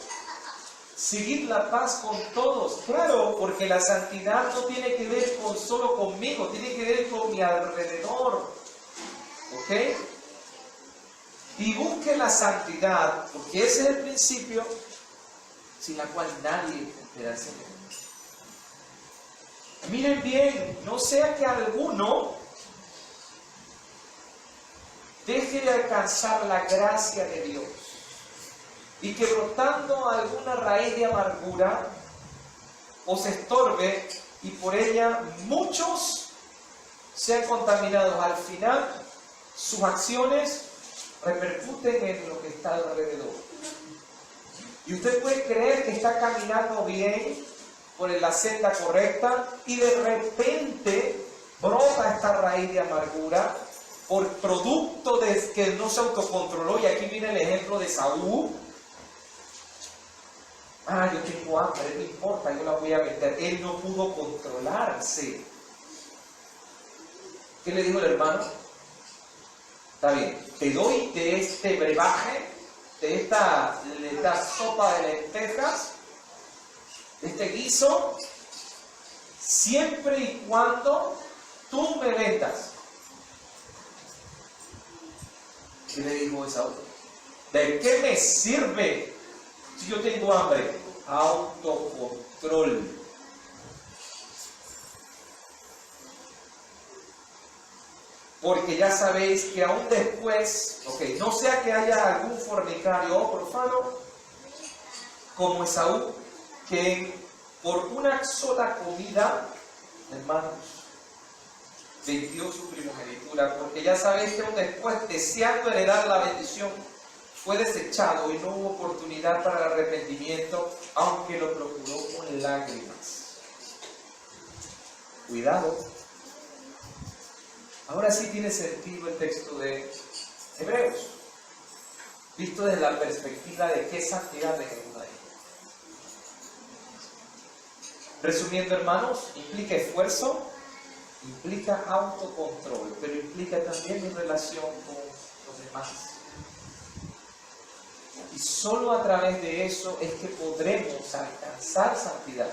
Seguid la paz con todos. Claro, porque la santidad no tiene que ver solo conmigo, tiene que ver con mi alrededor. ¿Ok? Y busque la santidad, porque ese es el principio sin la cual nadie verá al Señor. Miren bien, no sea que alguno deje de alcanzar la gracia de Dios y que brotando alguna raíz de amargura os estorbe y por ella muchos sean contaminados. Al final, sus acciones repercuten en lo que está alrededor. Y usted puede creer que está caminando bien por la senda correcta y de repente brota esta raíz de amargura por producto de que no se autocontroló. Y aquí viene el ejemplo de Saúl. Yo tengo hambre, no importa, yo la voy a vender. Él no pudo controlarse. ¿Qué le dijo el hermano? Está bien, te doy de este brebaje, de esta sopa de lentejas, de este guiso, siempre y cuando tú me vendas. ¿Qué le dijo Esaú? ¿De qué me sirve si yo tengo hambre? Autocontrol. Porque ya sabéis que aún después, no sea que haya algún fornicario o profano como Esaú, que por una sola comida, hermanos, vendió su primogenitura, porque ya sabéis que aún después, deseando heredar la bendición, fue desechado y no hubo oportunidad para el arrepentimiento, aunque lo procuró con lágrimas. Cuidado. Ahora sí tiene sentido el texto de Hebreos, visto desde la perspectiva de qué santidad dejemos ahí. Resumiendo, hermanos, implica esfuerzo, implica autocontrol, pero implica también mi relación con los demás. Y solo a través de eso es que podremos alcanzar santidad.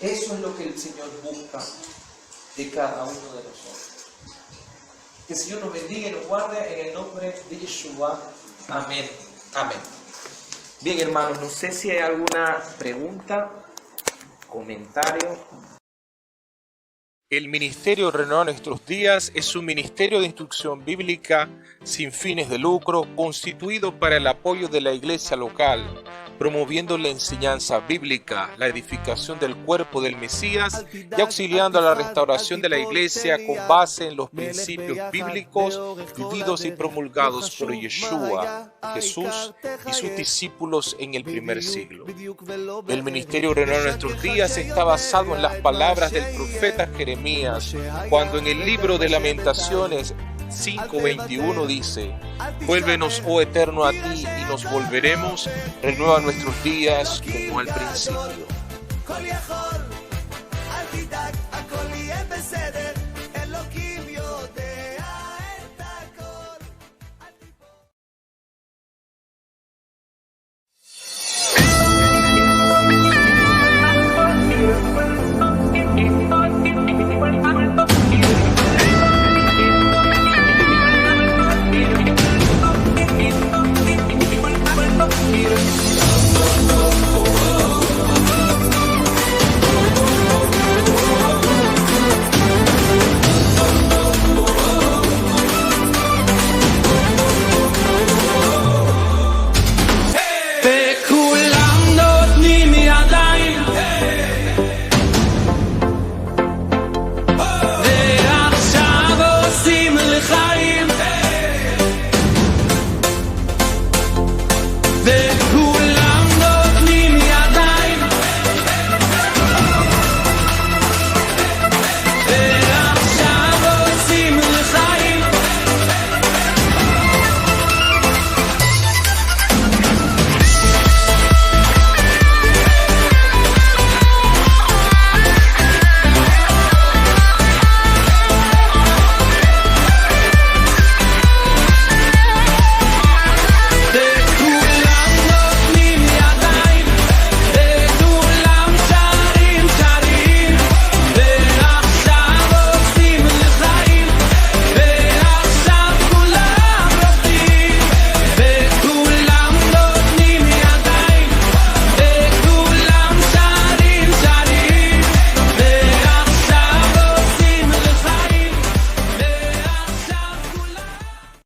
Eso es lo que el Señor busca de cada uno de nosotros. Que el Señor nos bendiga y nos guarde en el nombre de Yeshua. Amén. Amén. Bien, hermanos, no sé si hay alguna pregunta, comentario. El Ministerio Renueva Nuestros Días es un ministerio de instrucción bíblica sin fines de lucro, constituido para el apoyo de la iglesia local, promoviendo la enseñanza bíblica, la edificación del cuerpo del Mesías y auxiliando a la restauración de la Iglesia con base en los principios bíblicos vividos y promulgados por Yeshua, Jesús y sus discípulos en el primer siglo. El ministerio Renueva Nuestros Días está basado en las palabras del profeta Jeremías, cuando en el libro de Lamentaciones 5:21 dice: vuélvenos, oh Eterno, a ti y nos volveremos, renueva nuestros días como al principio.